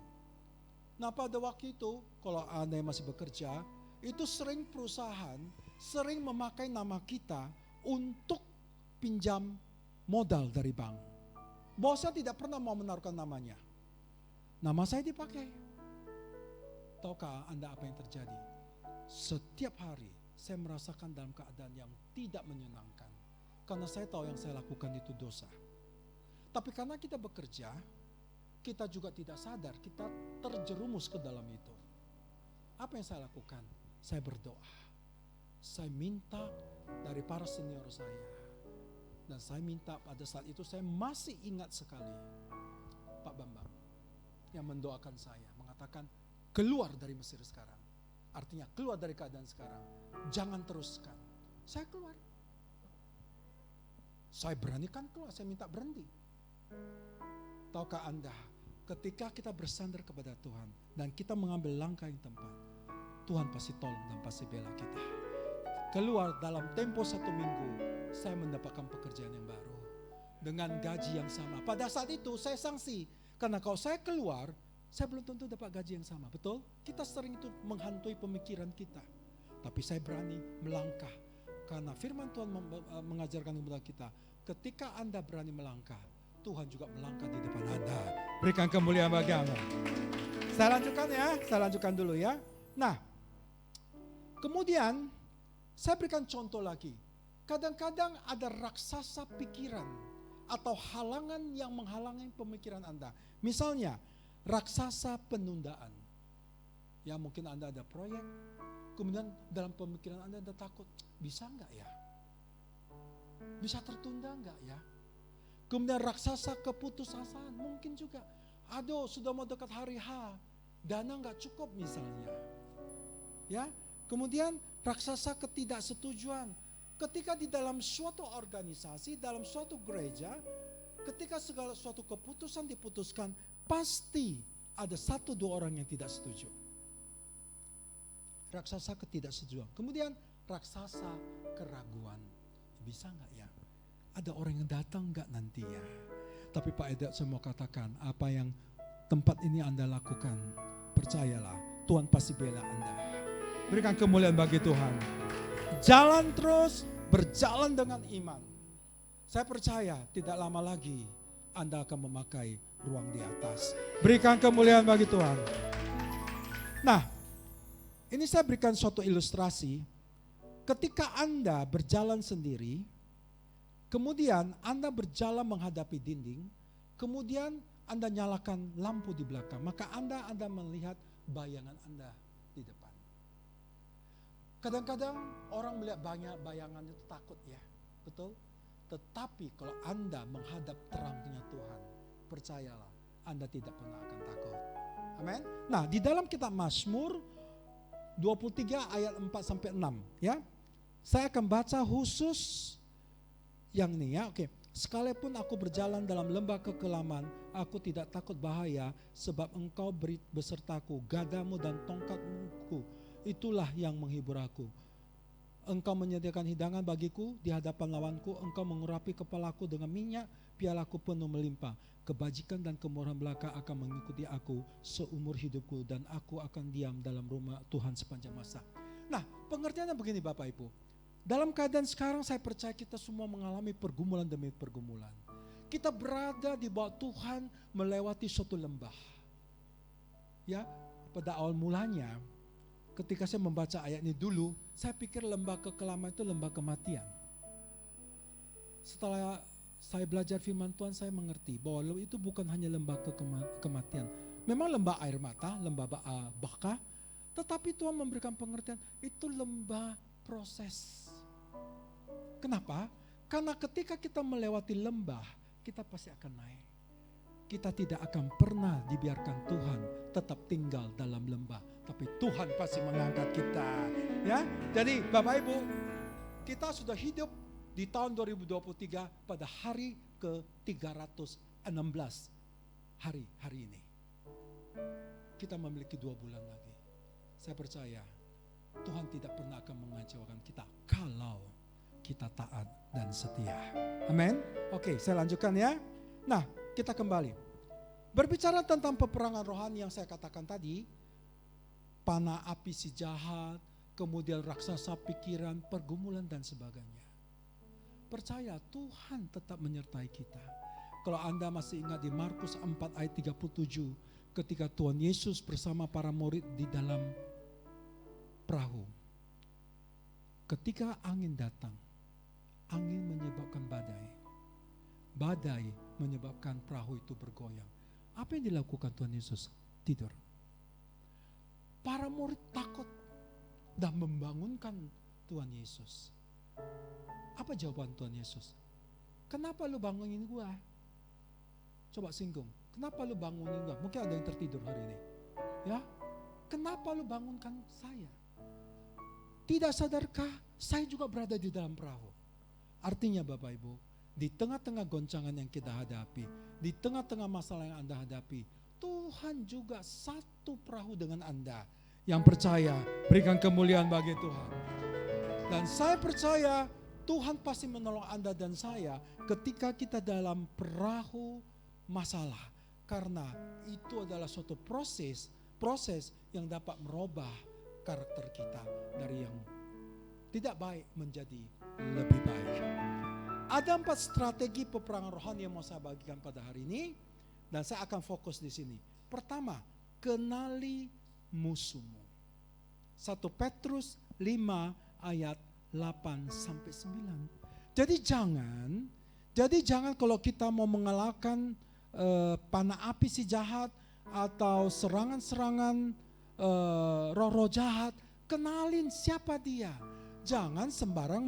Nah, pada waktu itu, kalau Anda yang masih bekerja, itu sering perusahaan, sering memakai nama kita untuk pinjam modal dari bank. Bosnya tidak pernah mau menaruhkan namanya. Nama saya dipakai. Tahukah Anda apa yang terjadi? Setiap hari saya merasakan dalam keadaan yang tidak menyenangkan. Karena saya tahu yang saya lakukan itu dosa. Tapi karena kita bekerja, kita juga tidak sadar, kita terjerumus ke dalam itu. Apa yang saya lakukan? Saya berdoa. Saya minta dari para senior saya. Dan saya minta pada saat itu saya masih ingat sekali Pak Bambang yang mendoakan saya, mengatakan keluar dari Mesir sekarang. Artinya keluar dari keadaan sekarang. Jangan teruskan. Saya keluar. Saya beranikan keluar, saya minta berhenti. Tahukah Anda, ketika kita bersandar kepada Tuhan dan kita mengambil langkah yang tepat, Tuhan pasti tolong dan pasti bela kita. Keluar dalam tempo 1 minggu, saya mendapatkan pekerjaan yang baru dengan gaji yang sama. Pada saat itu saya sanksi, karena kalau saya keluar, saya belum tentu dapat gaji yang sama, betul? Kita sering itu menghantui pemikiran kita. Tapi saya berani melangkah, karena firman Tuhan mengajarkan kepada kita, ketika Anda berani melangkah, Tuhan juga melangkah di depan Anda. Berikan kemuliaan bagi Allah. Saya lanjutkan ya, saya lanjutkan dulu ya. Nah, kemudian saya berikan contoh lagi. Kadang-kadang ada raksasa pikiran atau halangan yang menghalangi pemikiran Anda. Misalnya, raksasa penundaan. Ya mungkin Anda ada proyek, kemudian dalam pemikiran Anda takut, bisa enggak ya? Bisa tertunda enggak ya? Kemudian raksasa keputusasaan, mungkin juga, aduh sudah mau dekat hari H, dana enggak cukup misalnya. Ya, kemudian raksasa ketidaksetujuan. Ketika di dalam suatu organisasi, dalam suatu gereja, ketika segala suatu keputusan diputuskan, pasti ada 1-2 orang yang tidak setuju. Raksasa ketidaksetujuan. Kemudian raksasa keraguan. Bisa enggak ya? Ada orang yang datang enggak nanti ya? Tapi Pak Edat saya mau katakan, apa yang tempat ini Anda lakukan, percayalah, Tuhan pasti bela Anda. Berikan kemuliaan bagi Tuhan. Jalan terus, berjalan dengan iman. Saya percaya tidak lama lagi Anda akan memakai ruang di atas. Berikan kemuliaan bagi Tuhan. Nah, ini saya berikan suatu ilustrasi. Ketika Anda berjalan sendiri, kemudian Anda berjalan menghadapi dinding, kemudian Anda nyalakan lampu di belakang, maka Anda melihat bayangan Anda di depan. Kadang-kadang orang melihat banyak bayangan itu takut ya, betul? Tetapi kalau Anda menghadap terangnya Tuhan, percayalah Anda tidak pernah akan takut. Amin. Nah, di dalam kitab Mazmur 23 ayat 4-6 ya. Saya akan baca khusus yang ini ya. Oke. Sekalipun aku berjalan dalam lembah kekelaman, aku tidak takut bahaya, sebab engkau beri besertaku, gadamu dan tongkatmu, itulah yang menghibur aku. Engkau menyediakan hidangan bagiku di hadapan lawanku, engkau mengurapi kepalaku dengan minyak, pialaku penuh melimpah. Kebajikan dan kemurahan belaka akan mengikuti aku seumur hidupku, dan aku akan diam dalam rumah Tuhan sepanjang masa. Nah, pengertiannya begini Bapak Ibu. Dalam keadaan sekarang saya percaya kita semua mengalami pergumulan demi pergumulan. Kita berada di bawah Tuhan melewati suatu lembah. Ya, pada awal mulanya ketika saya membaca ayat ini dulu, saya pikir lembah kekelaman itu lembah kematian. Setelah saya belajar firman Tuhan, saya mengerti bahwa itu bukan hanya lembah kematian. Memang lembah air mata, lembah baka, tetapi Tuhan memberikan pengertian, itu lembah proses. Kenapa? Karena ketika kita melewati lembah, kita pasti akan naik. Kita tidak akan pernah dibiarkan Tuhan tetap tinggal dalam lembah, tapi Tuhan pasti mengangkat kita. Ya, jadi Bapak Ibu, kita sudah hidup di tahun 2023 pada hari ke-316 hari ini. Kita memiliki 2 bulan lagi. Saya percaya Tuhan tidak pernah akan mengecewakan kita kalau kita taat dan setia. Amin. Oke, saya lanjutkan ya. Nah, kita kembali. Berbicara tentang peperangan rohani yang saya katakan tadi, panah api si jahat, kemudian raksasa pikiran, pergumulan dan sebagainya. Percaya Tuhan tetap menyertai kita. Kalau Anda masih ingat di Markus 4 ayat 37, ketika Tuhan Yesus bersama para murid di dalam perahu. Ketika angin datang, angin menyebabkan badai. Badai menyebabkan perahu itu bergoyang. Apa yang dilakukan Tuhan Yesus? Tidur. Para murid takut dan membangunkan Tuhan Yesus. Apa jawaban Tuhan Yesus? Kenapa lu bangunin gua? Coba singgung. Kenapa lu bangunin gua? Mungkin ada yang tertidur hari ini. Ya, kenapa lu bangunkan saya? Tidak sadarkah saya juga berada di dalam perahu? Artinya Bapak Ibu, di tengah-tengah goncangan yang kita hadapi, di tengah-tengah masalah yang Anda hadapi, Tuhan juga satu perahu dengan Anda. Yang percaya, berikan kemuliaan bagi Tuhan. Dan saya percaya Tuhan pasti menolong Anda dan saya ketika kita dalam perahu masalah. Karena itu adalah suatu proses yang dapat merubah karakter kita dari yang tidak baik menjadi lebih baik. Ada 4 strategi peperangan rohani yang mau saya bagikan pada hari ini. Dan saya akan fokus di sini. Pertama, kenali musuhmu. 1 Petrus 5 ayat 8 sampai 9. Jadi jangan kalau kita mau mengalahkan panah api si jahat atau serangan-serangan roh-roh jahat, kenalin siapa dia. Jangan sembarang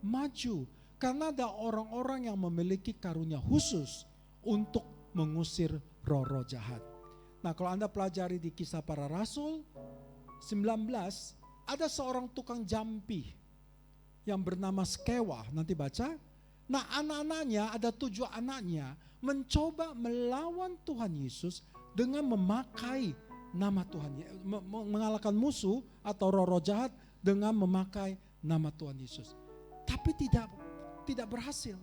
maju. Karena ada orang-orang yang memiliki karunia khusus untuk mengusir roh-roh jahat. Nah, kalau Anda pelajari di Kisah Para Rasul 19, ada seorang tukang jampi yang bernama Skewa, nanti baca. Nah, anak-anaknya, ada 7 anaknya, mencoba melawan Tuhan Yesus dengan memakai nama Tuhan, mengalahkan musuh atau roh-roh jahat dengan memakai nama Tuhan Yesus. Tapi tidak berhasil.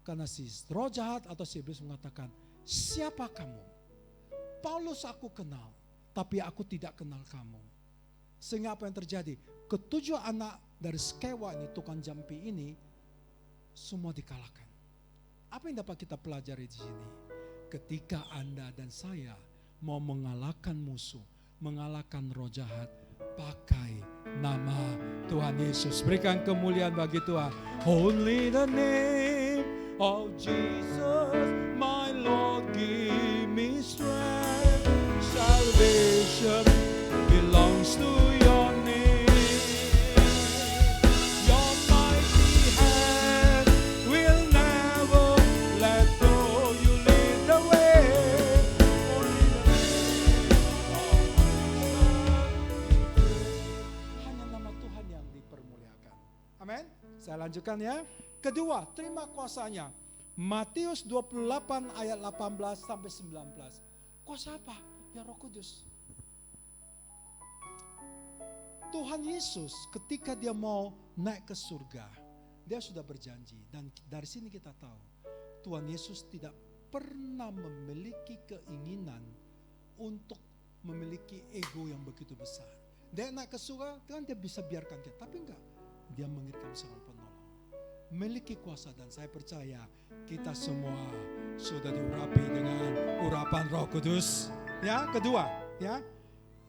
Karena si roh jahat atau si iblis mengatakan, siapa kamu? Paulus aku kenal, tapi aku tidak kenal kamu. Sehingga apa yang terjadi? Ke-7 anak dari Skewa ini, tukang jampi ini, semua dikalahkan. Apa yang dapat kita pelajari di sini? Ketika Anda dan saya mau mengalahkan musuh, mengalahkan roh jahat, pakai nama Tuhan Yesus. Berikan kemuliaan bagi Tuhan. Only the name of Jesus, my Lord, give me strength. Salvation belongs to your name. Your mighty hand will never let go. You lead the way. Only the name of Jesus. Hanya nama Tuhan yang dipermuliakan. Amin. Saya lanjutkan ya. Kedua, terima kuasanya. Matius 28 ayat 18 sampai 19. Kuasa apa? Ya Roh Kudus. Tuhan Yesus ketika dia mau naik ke surga, dia sudah berjanji. Dan dari sini kita tahu, Tuhan Yesus tidak pernah memiliki keinginan untuk memiliki ego yang begitu besar. Dia naik ke surga, kan dia bisa biarkan kita. Tapi enggak, dia mengirimkan seorang penolong. Memiliki kuasa, dan saya percaya kita semua sudah diurapi dengan urapan Roh Kudus. Ya, kedua, ya.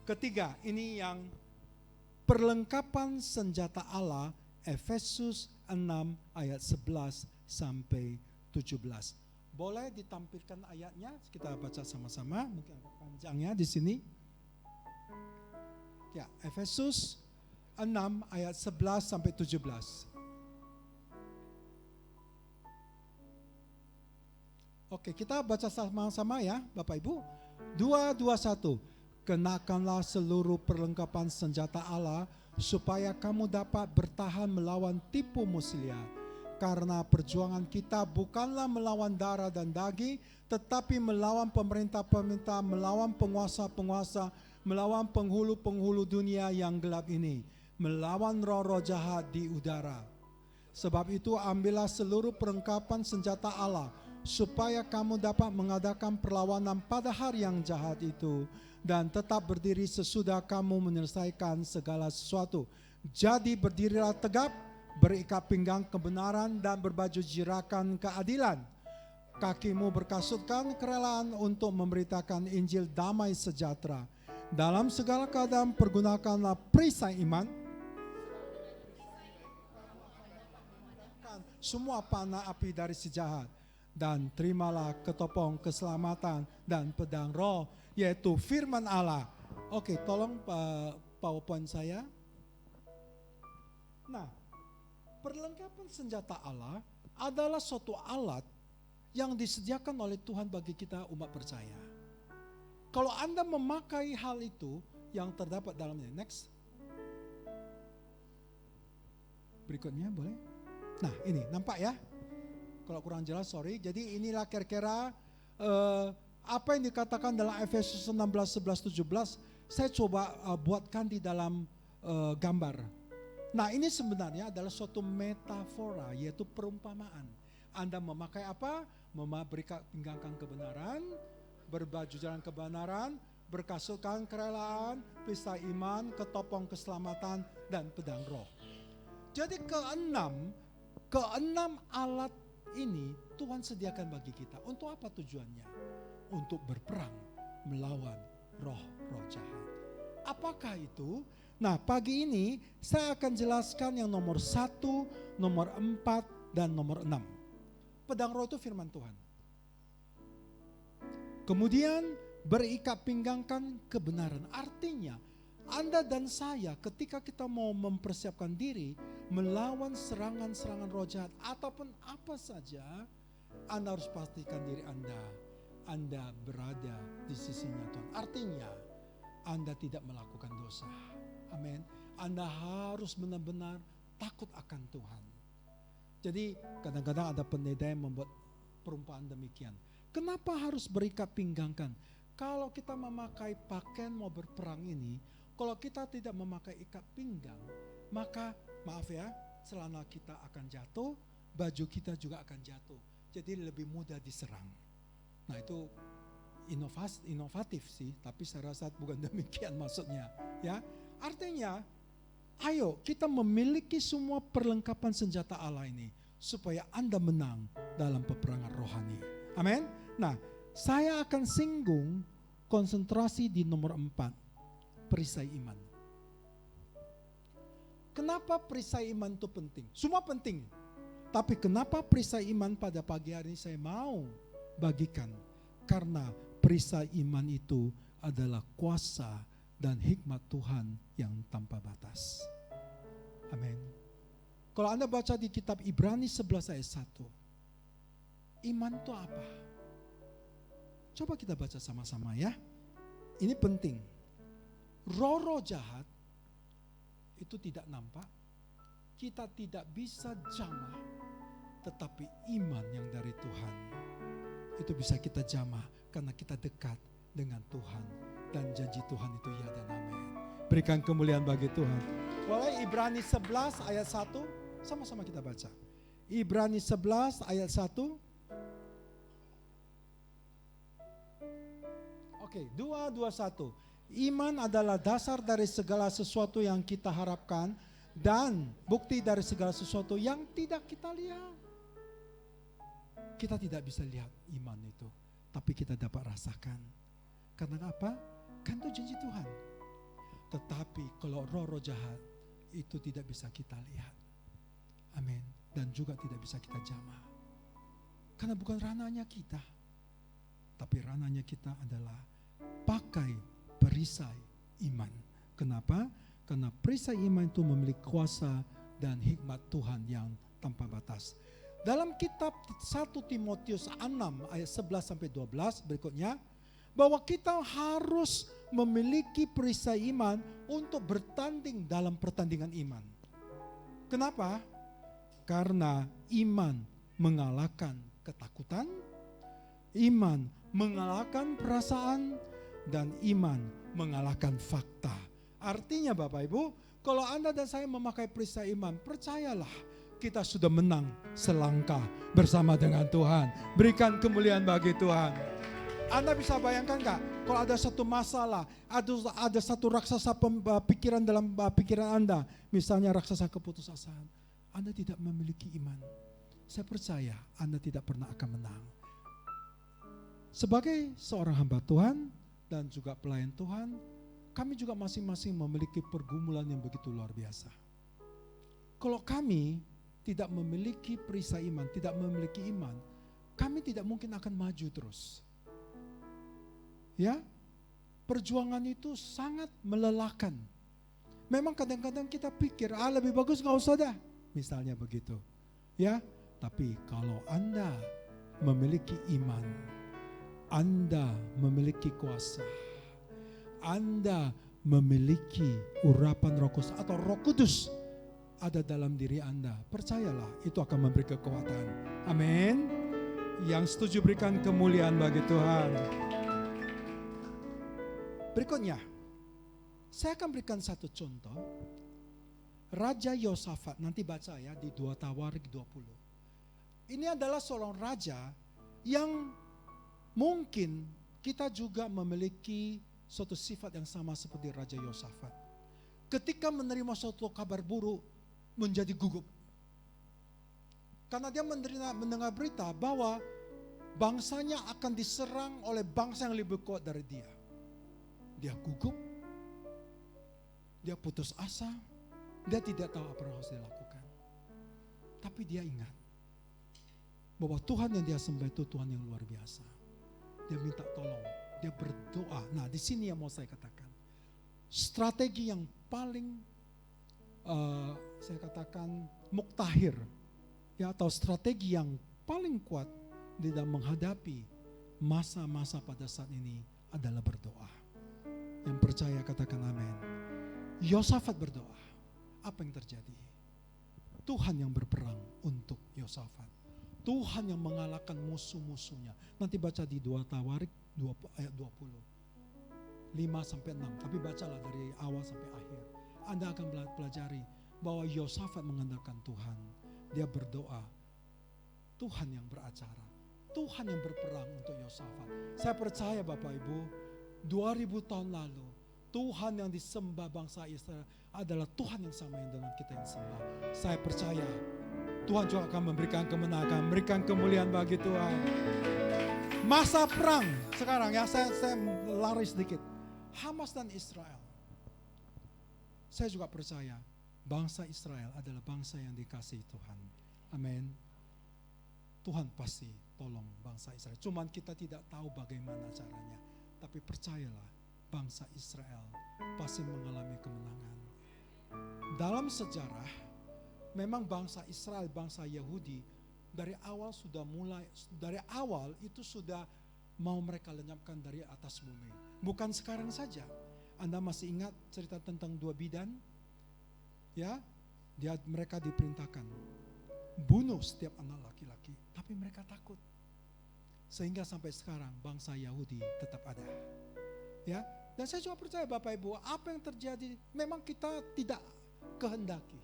Ketiga, ini yang perlengkapan senjata Allah, Efesus 6 ayat 11 sampai 17. Boleh ditampilkan ayatnya, kita baca sama-sama, mungkin agak panjangnya di sini. Ya, Efesus 6 ayat 11 sampai 17. Oke, kita baca sama-sama ya, Bapak Ibu. 2, 2, 1. Kenakanlah seluruh perlengkapan senjata Allah, supaya kamu dapat bertahan melawan tipu muslihat. Karena perjuangan kita bukanlah melawan darah dan daging, tetapi melawan pemerintah-pemerintah, melawan penguasa-penguasa, melawan penghulu-penghulu dunia yang gelap ini, melawan roh-roh jahat di udara. Sebab itu ambillah seluruh perlengkapan senjata Allah, supaya kamu dapat mengadakan perlawanan pada hari yang jahat itu, dan tetap berdiri sesudah kamu menyelesaikan segala sesuatu. Jadi berdirilah tegap, berikat pinggang kebenaran, dan berbaju jirakan keadilan. Kakimu berkasutkan kerelaan untuk memberitakan Injil damai sejahtera. Dalam segala keadaan pergunakanlah perisai iman, semua panah api dari si jahat, dan terimalah ketopong keselamatan dan pedang roh, yaitu firman Allah. Oke, tolong PowerPoint saya. Nah, perlengkapan senjata Allah adalah suatu alat yang disediakan oleh Tuhan bagi kita umat percaya. Kalau Anda memakai hal itu yang terdapat dalamnya. Next. Berikutnya boleh? Nah, ini nampak ya. Kalau kurang jelas, sorry. Jadi inilah kira-kira apa yang dikatakan dalam Efesus 16, 11, 17. Saya coba buatkan di dalam gambar. Nah, ini sebenarnya adalah suatu metafora, yaitu perumpamaan. Anda memakai apa? Memberikan pinggangkan kebenaran, berbaju jalan kebenaran, berkasutkan kerelaan, perisai iman, ketopong keselamatan, dan pedang roh. Jadi keenam alat ini Tuhan sediakan bagi kita. Untuk apa tujuannya? Untuk berperang melawan roh-roh jahat. Apakah itu? Nah, pagi ini saya akan jelaskan yang nomor 1, nomor 4, dan nomor 6. Pedang roh itu firman Tuhan. Kemudian berikat pinggangkan kebenaran. Artinya Anda dan saya ketika kita mau mempersiapkan diri melawan serangan-serangan roh jahat ataupun apa saja, Anda harus pastikan diri Anda berada di sisinya Tuhan. Artinya Anda tidak melakukan dosa. Amin. Anda harus benar-benar takut akan Tuhan. Jadi kadang-kadang ada pendeta yang membuat perumpamaan demikian. Kenapa harus berikat pinggangkan? Kalau kita memakai pakaian mau berperang ini, kalau kita tidak memakai ikat pinggang, maka maaf ya, celana kita akan jatuh, baju kita juga akan jatuh. Jadi lebih mudah diserang. Nah itu inovatif sih, tapi saya rasa bukan demikian maksudnya. Ya, artinya, ayo kita memiliki semua perlengkapan senjata Allah ini supaya Anda menang dalam peperangan rohani. Amin. Nah, saya akan singgung konsentrasi di nomor 4, perisai iman. Kenapa perisai iman itu penting? Semua penting. Tapi kenapa perisai iman pada pagi hari ini saya mau bagikan? Karena perisai iman itu adalah kuasa dan hikmat Tuhan yang tanpa batas. Amin. Kalau Anda baca di kitab Ibrani 11 ayat 1. Iman itu apa? Coba kita baca sama-sama ya. Ini penting. Roh-roh jahat itu tidak nampak. Kita tidak bisa jamah. Tetapi iman yang dari Tuhan itu bisa kita jamah karena kita dekat dengan Tuhan. Dan janji Tuhan itu ya dan amin. Berikan kemuliaan bagi Tuhan. Boleh Ibrani 11 ayat 1. Sama-sama kita baca. Ibrani 11 ayat 1. Oke, 2, 2, 1. Iman adalah dasar dari segala sesuatu yang kita harapkan dan bukti dari segala sesuatu yang tidak kita lihat. Kita tidak bisa lihat iman itu, tapi kita dapat rasakan. Karena apa? Kan itu janji Tuhan. Tetapi kalau roh-roh jahat itu tidak bisa kita lihat. Amin. Dan juga tidak bisa kita jamah. Karena bukan ranahnya kita. Tapi ranahnya kita adalah pakai perisai iman. Kenapa? Karena perisai iman itu memiliki kuasa dan hikmat Tuhan yang tanpa batas. Dalam kitab 1 Timotius 6 ayat 11 sampai 12 berikutnya, bahwa kita harus memiliki perisai iman untuk bertanding dalam pertandingan iman. Kenapa? Karena iman mengalahkan ketakutan, iman mengalahkan perasaan, dan iman mengalahkan fakta. Artinya Bapak Ibu, kalau Anda dan saya memakai perisai iman, percayalah kita sudah menang selangkah bersama dengan Tuhan. Berikan kemuliaan bagi Tuhan. Anda bisa bayangkan gak, kalau ada satu masalah, ada satu raksasa pikiran dalam pikiran Anda, misalnya raksasa keputusasaan, Anda tidak memiliki iman. Saya percaya Anda tidak pernah akan menang. Sebagai seorang hamba Tuhan dan juga pelayan Tuhan, kami juga masing-masing memiliki pergumulan yang begitu luar biasa. Kalau kami tidak memiliki perisai iman, tidak memiliki iman, kami tidak mungkin akan maju terus. Ya, perjuangan itu sangat melelahkan. Memang kadang-kadang kita pikir, lebih bagus gak usah dah. Misalnya begitu. Ya, tapi kalau Anda memiliki iman, Anda memiliki kuasa, Anda memiliki urapan Roh Kudus atau Roh Kudus ada dalam diri Anda. Percayalah, itu akan memberi kekuatan. Amin. Yang setuju berikan kemuliaan bagi Tuhan. Berikutnya, saya akan berikan satu contoh. Raja Yosafat, nanti baca ya di 2 Tawarik 20. Ini adalah seorang raja yang mungkin kita juga memiliki suatu sifat yang sama seperti Raja Yosafat. Ketika menerima suatu kabar buruk, menjadi gugup. Karena dia mendengar berita bahwa bangsanya akan diserang oleh bangsa yang lebih kuat dari dia. Dia gugup, dia putus asa, dia tidak tahu apa yang harus dilakukan. Tapi dia ingat bahwa Tuhan yang dia sembah itu Tuhan yang luar biasa. Dia minta tolong, dia berdoa. Nah, di sini yang mau saya katakan, strategi yang paling saya katakan muktahir, ya, atau strategi yang paling kuat di dalam menghadapi masa-masa pada saat ini adalah berdoa. Yang percaya katakan amin. Yosafat berdoa. Apa yang terjadi? Tuhan yang berperang untuk Yosafat. Tuhan yang mengalahkan musuh-musuhnya. Nanti baca di 2 Tawarik 20, ayat 20. 5-6. Tapi bacalah dari awal sampai akhir. Anda akan pelajari bahwa Yosafat mengandalkan Tuhan. Dia berdoa. Tuhan yang beracara. Tuhan yang berperang untuk Yosafat. Saya percaya Bapak Ibu, 2000 tahun lalu, Tuhan yang disembah bangsa Israel adalah Tuhan yang sama yang dengan kita yang sembah. Saya percaya Tuhan juga akan memberikan kemenangan, memberikan kemuliaan bagi Tuhan. Masa perang sekarang ya, saya lari sedikit. Hamas dan Israel. Saya juga percaya bangsa Israel adalah bangsa yang dikasihi Tuhan. Amin. Tuhan pasti tolong bangsa Israel. Cuman kita tidak tahu bagaimana caranya. Tapi percayalah, bangsa Israel pasti mengalami kemenangan. Dalam sejarah, memang bangsa Israel, bangsa Yahudi, dari awal itu sudah mau mereka lenyapkan dari atas bumi. Bukan sekarang saja. Anda masih ingat cerita tentang 2 bidan? Ya, mereka diperintahkan bunuh setiap anak laki-laki, tapi mereka takut. Sehingga sampai sekarang bangsa Yahudi tetap ada. Ya, dan saya juga percaya Bapak Ibu, apa yang terjadi memang kita tidak kehendaki.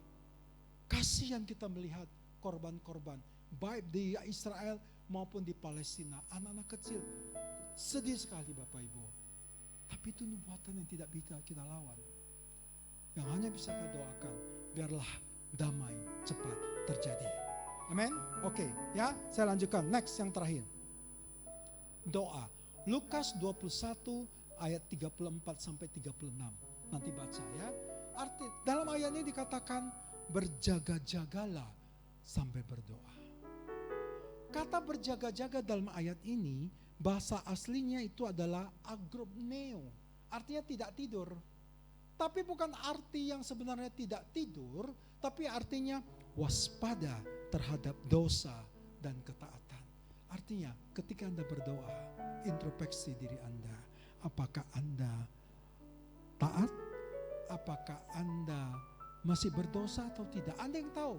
Kasihan kita melihat korban-korban baik di Israel maupun di Palestina, anak-anak kecil. Sedih sekali Bapak Ibu. Tapi itu nubuatan yang tidak bisa kita lawan. Yang hanya bisa kita doakan, biarlah damai cepat terjadi. Amin. Oke, ya, saya lanjutkan. Next, yang terakhir. Doa. Lukas 21 ayat 34 sampai 36. Nanti baca ya. Arti dalam ayat ini dikatakan berjaga-jagalah sampai berdoa. Kata berjaga-jaga dalam ayat ini bahasa aslinya itu adalah agrobneo. Artinya tidak tidur. Tapi bukan arti yang sebenarnya tidak tidur, tapi artinya waspada terhadap dosa dan ketaatan. Artinya ketika Anda berdoa, introspeksi diri Anda. Apakah Anda taat? Apakah Anda masih berdosa atau tidak? Anda yang tahu.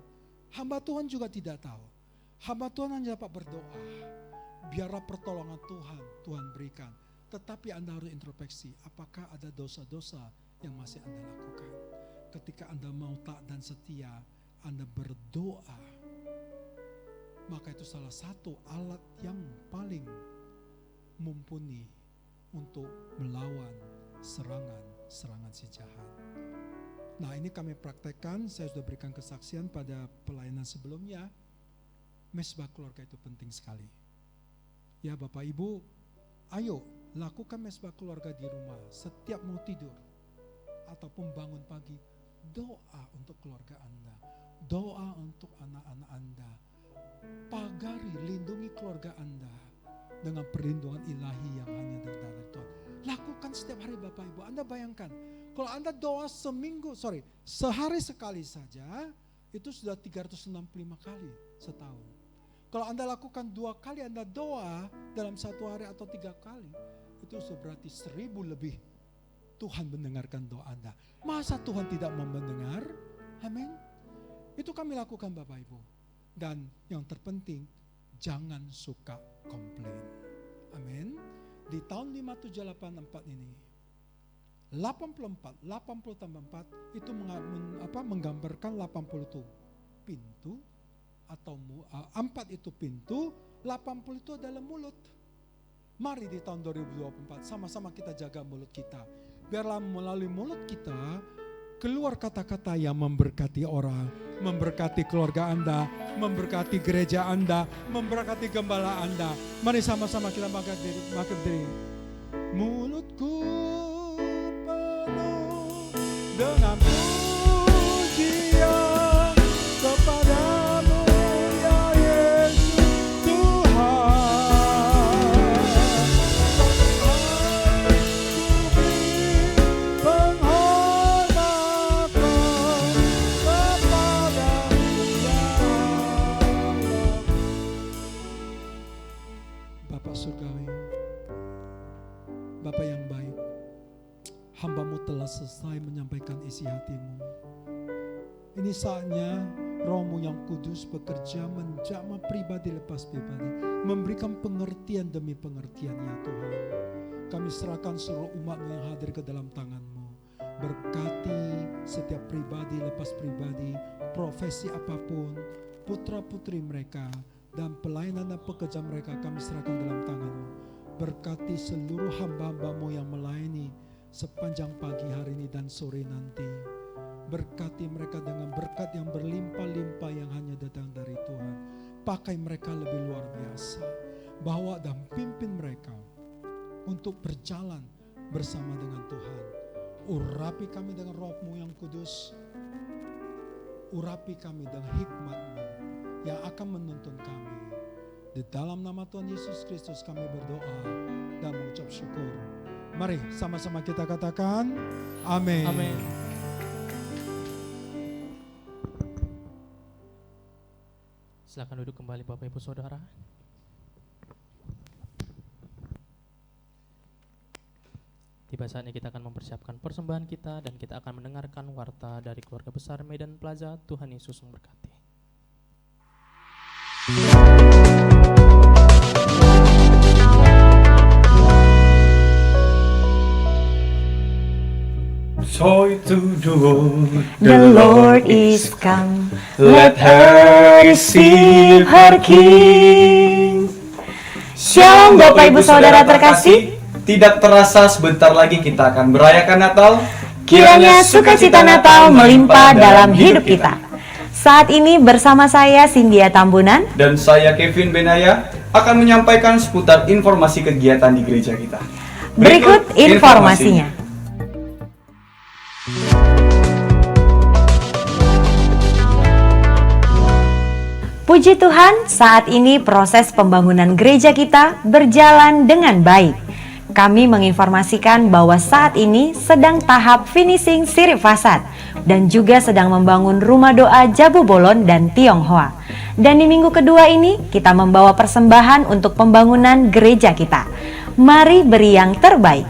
Hamba Tuhan juga tidak tahu. Hamba Tuhan hanya dapat berdoa. Biarlah pertolongan Tuhan berikan. Tetapi Anda harus introspeksi. Apakah ada dosa-dosa yang masih Anda lakukan? Ketika Anda mau taat dan setia, Anda berdoa, maka itu salah satu alat yang paling mumpuni untuk melawan serangan si jahat. Nah, ini kami praktekkan, saya sudah berikan kesaksian pada pelayanan sebelumnya. Mesbah keluarga itu penting sekali. Ya Bapak Ibu, ayo lakukan mesbah keluarga di rumah. Setiap mau tidur ataupun bangun pagi, doa untuk keluarga Anda. Doa untuk anak-anak Anda. Pagari, lindungi keluarga Anda dengan perlindungan ilahi yang hanya dari Tuhan. Lakukan setiap hari Bapak Ibu. Anda bayangkan, kalau Anda doa sehari sekali saja, itu sudah 365 kali setahun. Kalau Anda lakukan 2 kali Anda doa dalam 1 hari atau 3 kali, itu sudah berarti 1000 lebih Tuhan mendengarkan doa Anda. Masa Tuhan tidak mau mendengar? Amin. Itu kami lakukan Bapak Ibu. Dan yang terpenting, jangan suka komplain. Amin. Di tahun 5784 ini, 80 tambah 4 itu menggambarkan 80 itu pintu, atau 4 itu pintu, 80 itu adalah mulut. Mari di tahun 2024 sama-sama kita jaga mulut kita. Biarlah melalui mulut kita keluar kata-kata yang memberkati orang, memberkati keluarga Anda, memberkati gereja Anda, memberkati gembala Anda. Mari sama-sama kita makan diri. Mulutku penuh dengan pujian kepadamu ya Yesus Tuhan. Penghormatan kepadamu ya Allah. Bapa Surgawi, Bapa yang baik, hamba-Mu telah selesai menyampaikan isi hati-Mu. Ini saatnya Roh-Mu yang kudus bekerja menjamah pribadi lepas pribadi, memberikan pengertian demi pengertian ya Tuhan. Kami serahkan seluruh umat-Mu yang hadir ke dalam tangan-Mu. Berkati setiap pribadi lepas pribadi, profesi apapun, putra-putri mereka, dan pelayanan dan pekerjaan mereka kami serahkan dalam tangan-Mu. Berkati seluruh hamba-hamba-Mu yang melayani sepanjang pagi hari ini dan sore nanti. Berkati mereka dengan berkat yang berlimpah-limpah yang hanya datang dari Tuhan. Pakai mereka lebih luar biasa. Bawa dan pimpin mereka untuk berjalan bersama dengan Tuhan. Urapi kami dengan Roh-Mu yang kudus. Urapi kami dengan hikmat-Mu yang akan menuntun kami. Di dalam nama Tuhan Yesus Kristus kami berdoa dan mengucap syukur. Mari sama-sama kita katakan amin. Amin. Silakan duduk kembali Bapak Ibu Saudara. Tiba saatnya kita akan mempersiapkan persembahan kita dan kita akan mendengarkan warta dari keluarga besar Medan Plaza. Tuhan Yesus memberkati. Joy to the world, The Lord is come, let her receive her King. Shalom Bapak Ibu Saudara terkasih, tidak terasa sebentar lagi kita akan merayakan Natal. kiranya sukacita Natal melimpah dalam hidup kita. Saat ini bersama saya Cynthia Tambunan Dan saya Kevin Benaya akan menyampaikan seputar informasi kegiatan di gereja kita. Berikut informasinya. Puji Tuhan, saat ini proses pembangunan gereja kita berjalan dengan baik. Kami menginformasikan bahwa saat ini sedang tahap finishing sirip fasad dan juga sedang membangun rumah doa Jabu Bolon dan Tionghoa. Dan di minggu kedua ini kita membawa persembahan untuk pembangunan gereja kita. Mari beri yang terbaik.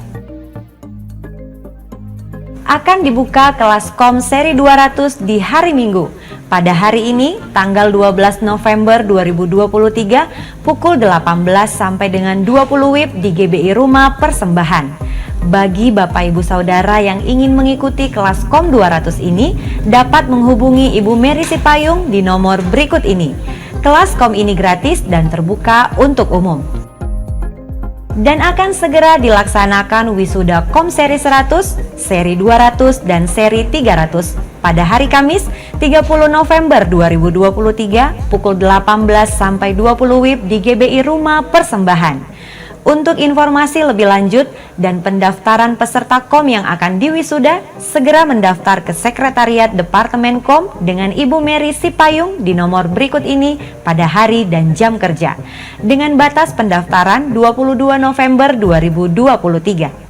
Akan dibuka kelas KOM seri 200 di hari Minggu. Pada hari ini, tanggal 12 November 2023, pukul 18 sampai dengan 20 WIB di GBI Rumah Persembahan. Bagi Bapak Ibu Saudara yang ingin mengikuti kelas KOM 200 ini, dapat menghubungi Ibu Mary Sipayung di nomor berikut ini. Kelas KOM ini gratis dan terbuka untuk umum. Dan akan segera dilaksanakan wisuda KOM seri 100, seri 200, dan seri 300 pada hari Kamis 30 November 2023 pukul 18 sampai 20 WIB di GBI Rumah Persembahan. Untuk informasi lebih lanjut dan pendaftaran peserta KOM yang akan diwisuda, segera mendaftar ke Sekretariat Departemen KOM dengan Ibu Mary Sipayung di nomor berikut ini pada hari dan jam kerja. Dengan batas pendaftaran 22 November 2023.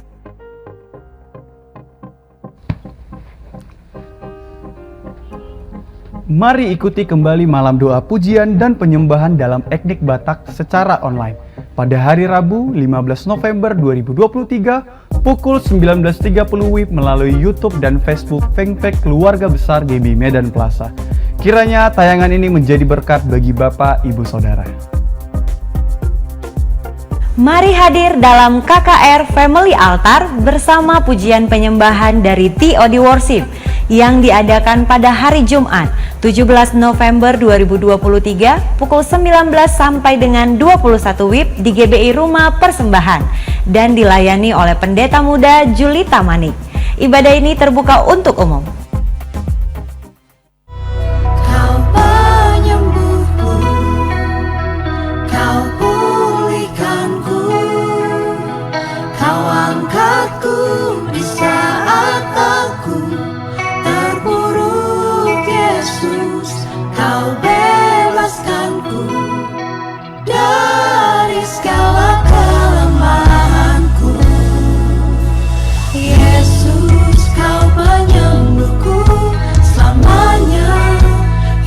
Mari ikuti kembali malam doa pujian dan penyembahan dalam etnik Batak secara online pada hari Rabu 15 November 2023 pukul 19.30 WIB melalui YouTube dan Facebook Fanpage Keluarga Besar GBI Medan Plaza. Kiranya tayangan ini menjadi berkat bagi Bapak, Ibu, Saudara. Mari hadir dalam KKR Family Altar bersama pujian penyembahan dari TOD Worship yang diadakan pada hari Jumat 17 November 2023 pukul 19 sampai dengan 21 WIB di GBI Rumah Persembahan dan dilayani oleh Pendeta Muda Julita Manik. Ibadah ini terbuka untuk umum. Kau penyembuhku, Kau pulihkanku, Kau angkatku di saat aku terpuruk, Yesus. Kau bebaskanku dari segala kelemahanku, Yesus. Kau penyembuhku selamanya,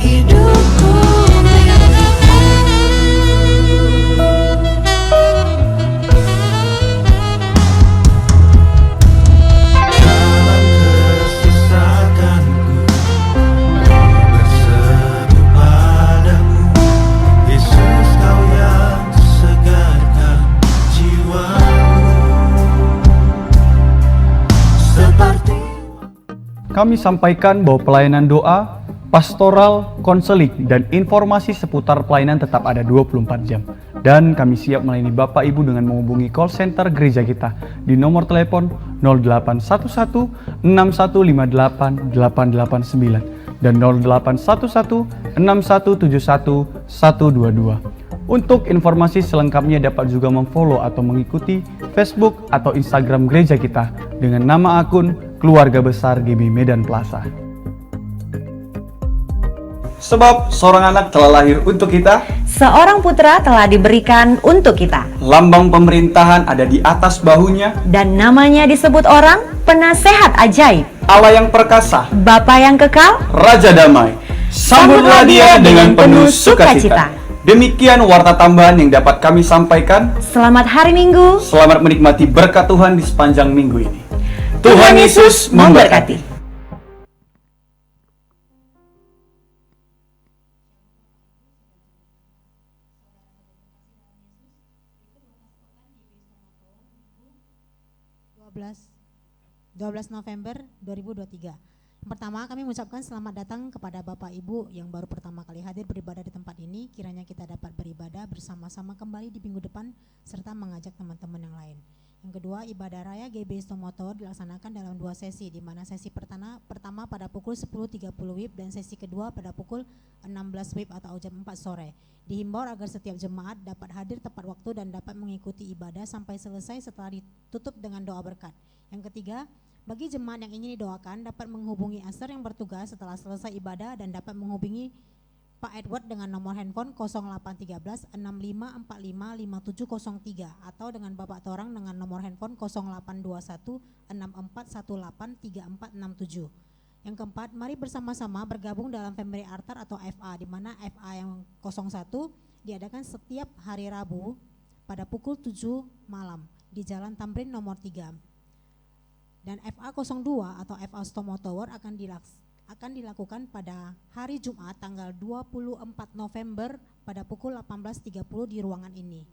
hidupku milikmu. Dalam kesesakanku berseru padamu, Yesus, Kau yang segarkan jiwaku. Seperti Kami sampaikan bahwa pelayanan doa, pastoral, konseling, dan informasi seputar pelayanan tetap ada 24 jam. Dan kami siap melayani Bapak Ibu dengan menghubungi call center gereja kita di nomor telepon 0811 6158 889 dan 0811 6171 122. Untuk informasi selengkapnya dapat juga memfollow atau mengikuti Facebook atau Instagram gereja kita dengan nama akun Keluarga Besar GB Medan Plaza. Sebab seorang anak telah lahir untuk kita, Seorang putra telah diberikan untuk kita, lambang pemerintahan ada di atas bahunya, dan namanya disebut orang Penasehat Ajaib, Allah yang perkasa, Bapa yang kekal. Raja damai. Sambutlah dia dengan penuh sukacita. Demikian warta tambahan yang dapat kami sampaikan. Selamat hari Minggu. Selamat menikmati berkat Tuhan di sepanjang minggu ini. Tuhan Yesus memberkati. (12 November 2023). Yang pertama, kami mengucapkan selamat datang kepada Bapak Ibu yang baru pertama kali hadir beribadah di tempat ini. Kiranya kita dapat beribadah bersama-sama kembali di minggu depan serta mengajak teman-teman yang lain. Yang kedua, ibadah raya GBI Stomotor dilaksanakan dalam 2 sesi, di mana sesi pertama pada pukul 10.30 WIB dan sesi kedua pada pukul 16 WIB atau jam 4 sore. Dihimbau agar setiap jemaat dapat hadir tepat waktu dan dapat mengikuti ibadah sampai selesai setelah ditutup dengan doa berkat. Yang ketiga, bagi jemaat yang ingin didoakan dapat menghubungi Aser yang bertugas setelah selesai ibadah dan dapat menghubungi Pak Edward dengan nomor handphone 0813 6545 5703 atau dengan Bapak Torang dengan nomor handphone 0821 6418 3467. Yang keempat, mari bersama-sama bergabung dalam Family Altar atau FA, di mana FA yang 01 diadakan setiap hari Rabu pada pukul 7 malam di Jalan Tamrin nomor 3. Dan FA 02 atau FA Stomo Tower akan dilakukan pada hari Jumat tanggal 24 November pada pukul 18.30 di ruangan ini.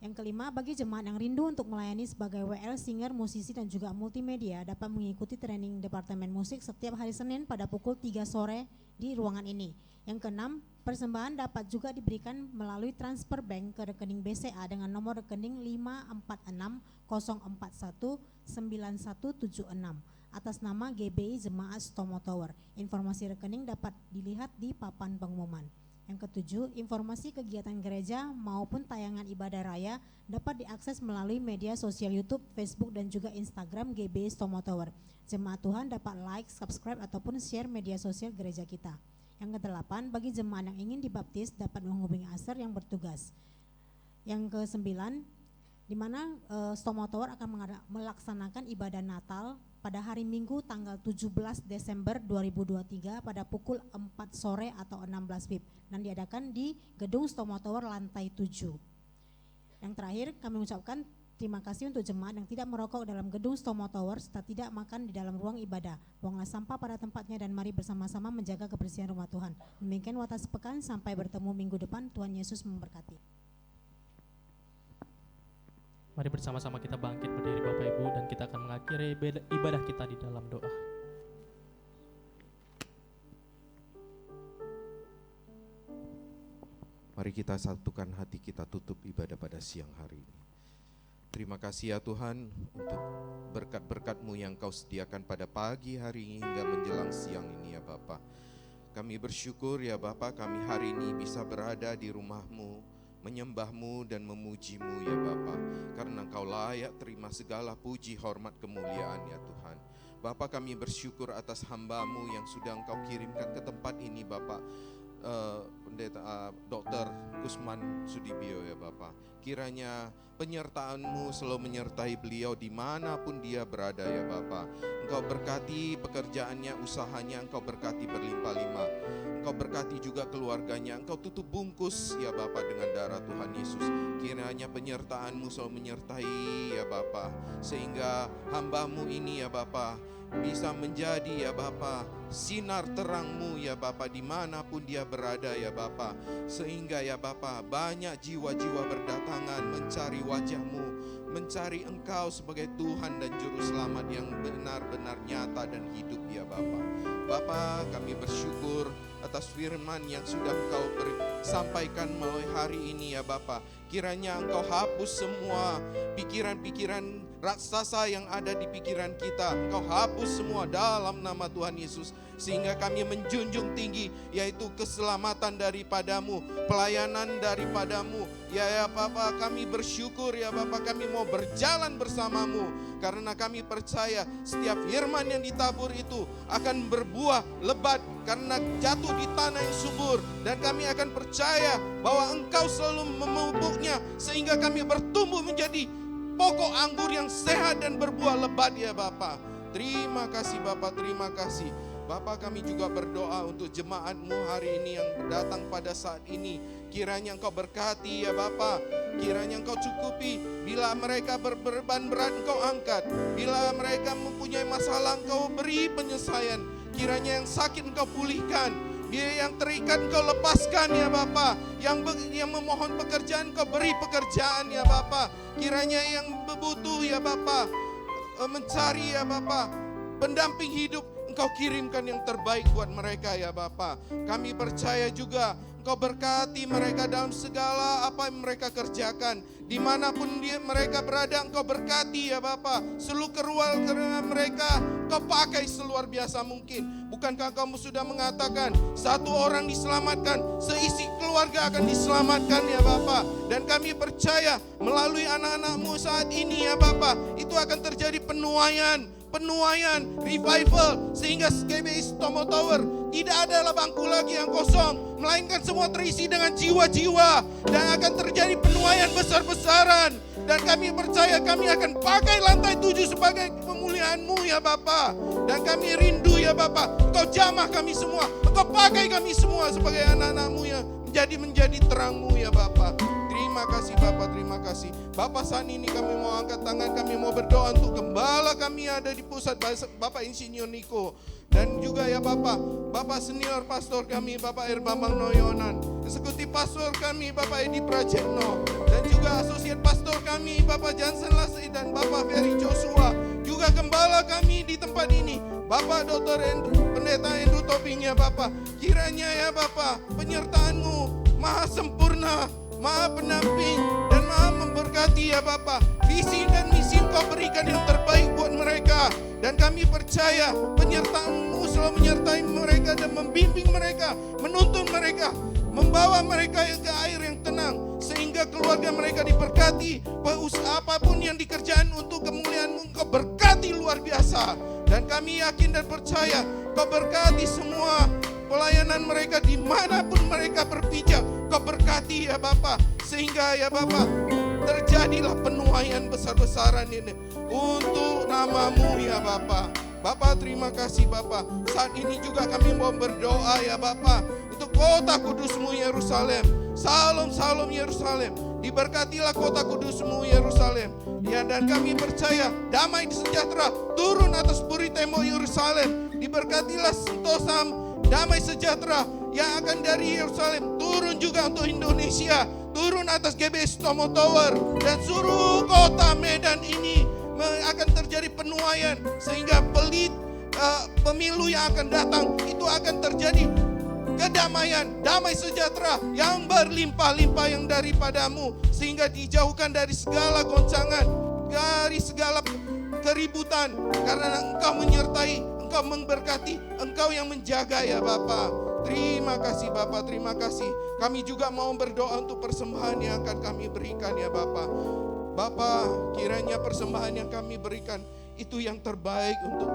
Yang kelima, bagi jemaat yang rindu untuk melayani sebagai WL, singer, musisi dan juga multimedia dapat mengikuti training Departemen Musik setiap hari Senin pada pukul 3 sore di ruangan ini. Yang keenam, persembahan dapat juga diberikan melalui transfer bank ke rekening BCA dengan nomor rekening 546 041 9176 atas nama GBI Jemaat Stomo Tower. Informasi rekening dapat dilihat di papan pengumuman. Yang ketujuh, informasi kegiatan gereja maupun tayangan ibadah raya dapat diakses melalui media sosial YouTube, Facebook dan juga Instagram GBI Stomo Tower. Jemaat Tuhan dapat like, subscribe ataupun share media sosial gereja kita. Yang kedelapan, bagi jemaat yang ingin dibaptis dapat menghubungi Aser yang bertugas. Yang kesembilan, di mana Stomo Tower akan melaksanakan ibadah Natal pada hari Minggu tanggal 17 Desember 2023 pada pukul 4 sore atau 16 WIB dan diadakan di Gedung Stomo Tower lantai 7. Yang terakhir, kami mengucapkan Terima kasih untuk jemaat yang tidak merokok dalam gedung Stomo Tower serta tidak makan di dalam ruang ibadah. Buanglah sampah pada tempatnya dan mari bersama-sama menjaga kebersihan rumah Tuhan. Demikian Warta Sepekan, sampai bertemu minggu depan. Tuhan Yesus memberkati. Mari bersama-sama kita bangkit berdiri Bapak Ibu dan kita akan mengakhiri ibadah kita di dalam doa. Mari kita satukan hati kita tutup ibadah pada siang hari ini. Terima kasih ya Tuhan untuk berkat-berkat-Mu yang Kau sediakan pada pagi hari ini hingga menjelang siang ini ya Bapa. Kami bersyukur ya Bapa, kami hari ini bisa berada di rumah-Mu, menyembah-Mu dan memuji-Mu ya Bapa. Karena Engkau layak terima segala puji, hormat, kemuliaan ya Tuhan. Bapa, kami bersyukur atas hamba-Mu yang sudah Engkau kirimkan ke tempat ini Bapa. Pendeta Dr. Kusman Sudibyo ya Bapa. Kiranya penyertaan-Mu selalu menyertai beliau dimanapun dia berada ya Bapa. Engkau berkati pekerjaannya, usahanya, Engkau berkati berlimpah-limpah. Engkau berkati juga keluarganya, Engkau tutup bungkus ya Bapa dengan darah Tuhan Yesus. Kiranya penyertaan-Mu selalu menyertai ya Bapa, sehingga hamba-Mu ini ya Bapa bisa menjadi ya Bapa sinar terang-Mu ya Bapa dimanapun dia berada ya Bapa. Sehingga ya Bapa banyak jiwa-jiwa berdatangan mencari wajah-Mu, mencari Engkau sebagai Tuhan dan Juru Selamat yang benar-benar nyata dan hidup ya Bapa. Bapa, kami bersyukur atas firman yang sudah Engkau sampaikan melalui hari ini ya Bapa. Kiranya Engkau hapus semua pikiran-pikiran raksasa yang ada di pikiran kita. Engkau hapus semua dalam nama Tuhan Yesus. Sehingga kami menjunjung tinggi yaitu keselamatan daripada-Mu, pelayanan daripada-Mu. Ya Bapa, kami bersyukur ya Bapa, kami mau berjalan bersama-Mu. Karena kami percaya setiap firman yang ditabur itu akan berbuah lebat karena jatuh di tanah yang subur. Dan kami akan percaya bahwa Engkau selalu memupuknya sehingga kami bertumbuh menjadi pokok anggur yang sehat dan berbuah lebat ya Bapa. Terima kasih Bapa, terima kasih. Bapa, kami juga berdoa untuk jemaat-Mu hari ini yang datang pada saat ini. Kiranya Engkau berkati ya Bapa. Kiranya Engkau cukupi. Bila mereka berbeban berat, Engkau angkat. Bila mereka mempunyai masalah, Engkau beri penyelesaian. Kiranya yang sakit Engkau pulihkan. Dia yang terikat Engkau lepaskan ya Bapa. Yang memohon pekerjaan Engkau beri pekerjaan ya Bapa. Kiranya yang butuh ya Bapa, mencari ya Bapa pendamping hidup, Engkau kirimkan yang terbaik buat mereka ya Bapa. Kami percaya juga Engkau berkati mereka dalam segala apa yang mereka kerjakan. Dimanapun mereka berada, Engkau berkati ya Bapa. Seluruh keluarga mereka Engkau pakai seluar biasa mungkin. Bukankah kamu sudah mengatakan satu orang diselamatkan, seisi keluarga akan diselamatkan ya Bapa. Dan kami percaya melalui anak-anak-Mu saat ini ya Bapa, itu akan terjadi penuaian, revival, sehingga GBI Stomo Tower tidak ada bangku lagi yang kosong, melainkan semua terisi dengan jiwa-jiwa dan akan terjadi penuaian besar-besaran. Dan kami percaya kami akan pakai lantai 7 sebagai pemulihan-Mu ya Bapa. Dan kami rindu ya Bapa, Engkau jamah kami semua, Engkau pakai kami semua sebagai anak-anak-Mu yang menjadi terang-Mu ya Bapa. Terima kasih Bapak, terima kasih. Bapak, saat ini kami mau angkat tangan, kami mau berdoa untuk gembala kami ada di pusat, Bapak Insinyur Niko. Dan juga ya Bapak senior pastor kami, Bapak Bambang Noyonan. Eksekutif pastor kami, Bapak Edi Prajetno. Dan juga asosiat pastor kami, Bapak Jansen Lasri dan Bapak Ferry Joshua. Juga gembala kami di tempat ini, Bapak Dr. Pendeta Andrew Tobing ya Bapak. Kiranya ya Bapak, penyertaan-Mu maha sempurna, maha pendamping dan maha memberkati ya Bapa. Visi dan misi Engkau berikan yang terbaik buat mereka. Dan kami percaya penyertaan-Mu selalu menyertai mereka dan membimbing mereka, menuntun mereka, membawa mereka ke air yang tenang, sehingga keluarga mereka diberkati. Apapun yang dikerjakan untuk kemuliaan-Mu, Engkau berkati luar biasa. Dan kami yakin dan percaya Engkau berkati semua pelayanan mereka dimanapun mereka berpijak. Kau berkati ya Bapa, sehingga ya Bapa terjadilah penuaian besar-besaran ini untuk nama-Mu ya Bapa. Bapa, terima kasih Bapa. Saat ini juga kami mau berdoa ya Bapa untuk kota kudus-Mu Yerusalem. Salam, salam Yerusalem. Diberkatilah kota kudusmu Yerusalem. Ya, dan kami percaya damai sejahtera turun atas puri tembok Yerusalem. Diberkatilah sentosa damai sejahtera yang akan dari Yerusalem turun juga untuk Indonesia, turun atas GBS Tomo Tower dan seluruh kota Medan ini akan terjadi penuaian, sehingga pemilu yang akan datang itu akan terjadi kedamaian, damai sejahtera yang berlimpah-limpah yang daripadamu, sehingga dijauhkan dari segala goncangan, dari segala keributan, karena Engkau menyertai, Engkau memberkati, Engkau yang menjaga ya Bapa. Terima kasih Bapa, terima kasih. Kami juga mau berdoa untuk persembahan yang akan kami berikan ya Bapa. Bapa, kiranya persembahan yang kami berikan itu yang terbaik untuk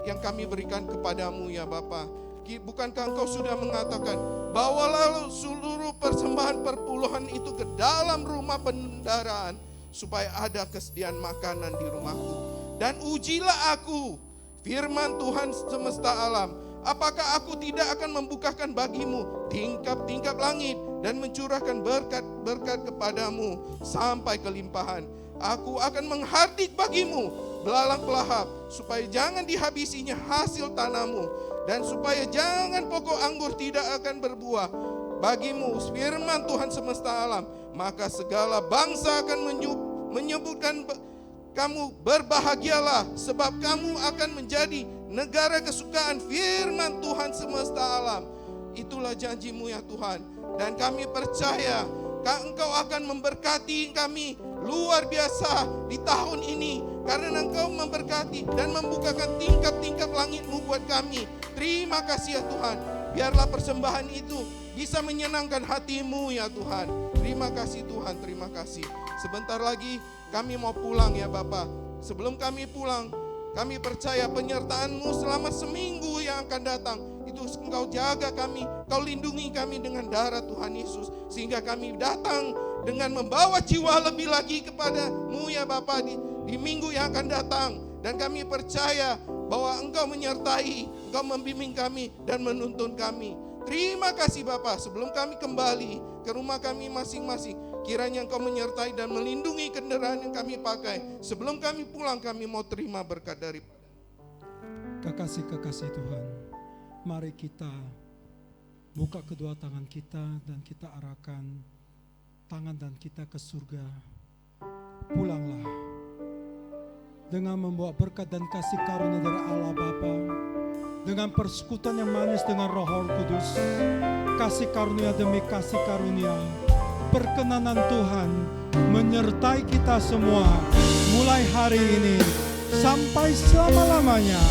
yang kami berikan kepadamu ya Bapa. Bukankah Engkau sudah mengatakan, bawalah seluruh persembahan perpuluhan itu ke dalam rumah bendaraan, supaya ada kesediaan makanan di rumahku. Dan ujilah aku, firman Tuhan semesta alam, apakah aku tidak akan membukakan bagimu tingkap-tingkap langit dan mencurahkan berkat-berkat kepadamu sampai kelimpahan. Aku akan menghardik bagimu belalang pelahap, supaya jangan dihabisinya hasil tanahmu, dan supaya jangan pokok anggur tidak akan berbuah bagimu, firman Tuhan semesta alam. Maka segala bangsa akan menyebutkan kamu berbahagialah, sebab kamu akan menjadi negara kesukaan, firman Tuhan semesta alam. Itulah janjimu ya Tuhan, dan kami percaya Engkau akan memberkati kami luar biasa di tahun ini, karena Engkau memberkati dan membukakan tingkap-tingkap langit-Mu buat kami. Terima kasih ya Tuhan. Biarlah persembahan itu bisa menyenangkan hati-Mu ya Tuhan. Terima kasih Tuhan, terima kasih. Sebentar lagi kami mau pulang ya Bapa. Sebelum kami pulang, kami percaya penyertaan-Mu selama seminggu yang akan datang itu Engkau jaga kami, Engkau lindungi kami dengan darah Tuhan Yesus, sehingga kami datang dengan membawa jiwa lebih lagi kepada-Mu ya Bapa di minggu yang akan datang. Dan kami percaya bahwa Engkau menyertai, Engkau membimbing kami dan menuntun kami. Terima kasih Bapa. Sebelum kami kembali ke rumah kami masing-masing, kiranya Engkau menyertai dan melindungi kendaraan yang kami pakai. Sebelum kami pulang, kami mau terima berkat dari Kekasih-kekasih Tuhan, mari kita buka kedua tangan kita dan kita arahkan tangan dan kita ke surga. Pulanglah dengan membawa berkat dan kasih karunia dari Allah Bapa, dengan persekutuan yang manis dengan Roh Kudus. Kasih karunia demi kasih karunia, perkenanan Tuhan menyertai kita semua mulai hari ini sampai selama-lamanya,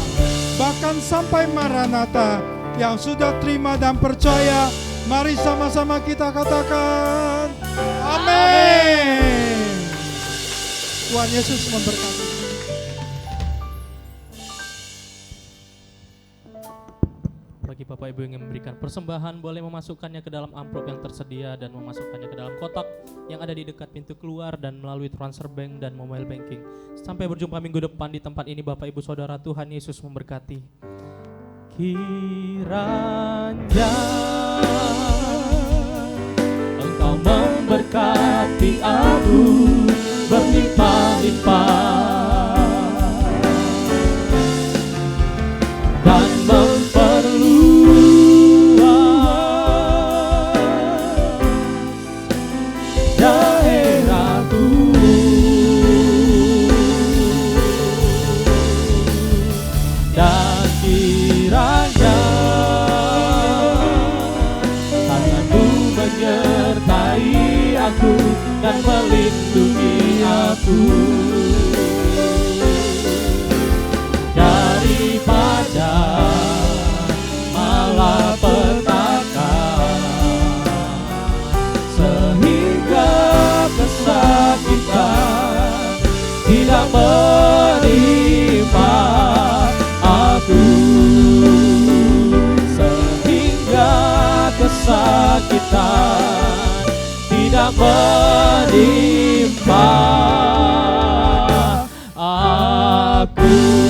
bahkan sampai Maranatha. Yang sudah terima dan percaya, mari sama-sama kita katakan amin. Tuhan Yesus memberkati. Bagi Bapak Ibu yang memberikan persembahan, boleh memasukkannya ke dalam amplop yang tersedia dan memasukkannya ke dalam kotak yang ada di dekat pintu keluar dan melalui transfer bank dan mobile banking. Sampai berjumpa minggu depan di tempat ini Bapak Ibu Saudara. Tuhan Yesus memberkati. Kiranya Engkau memberkati aku berlimpah-limpah dan memperluas daerahku, dan kiranya tangan-Mu menyertai aku dan melindungi aku daripada malapetaka, sehingga kesakitan tidak menimpa aku, sehingga kesakitan tidak menimpa aku.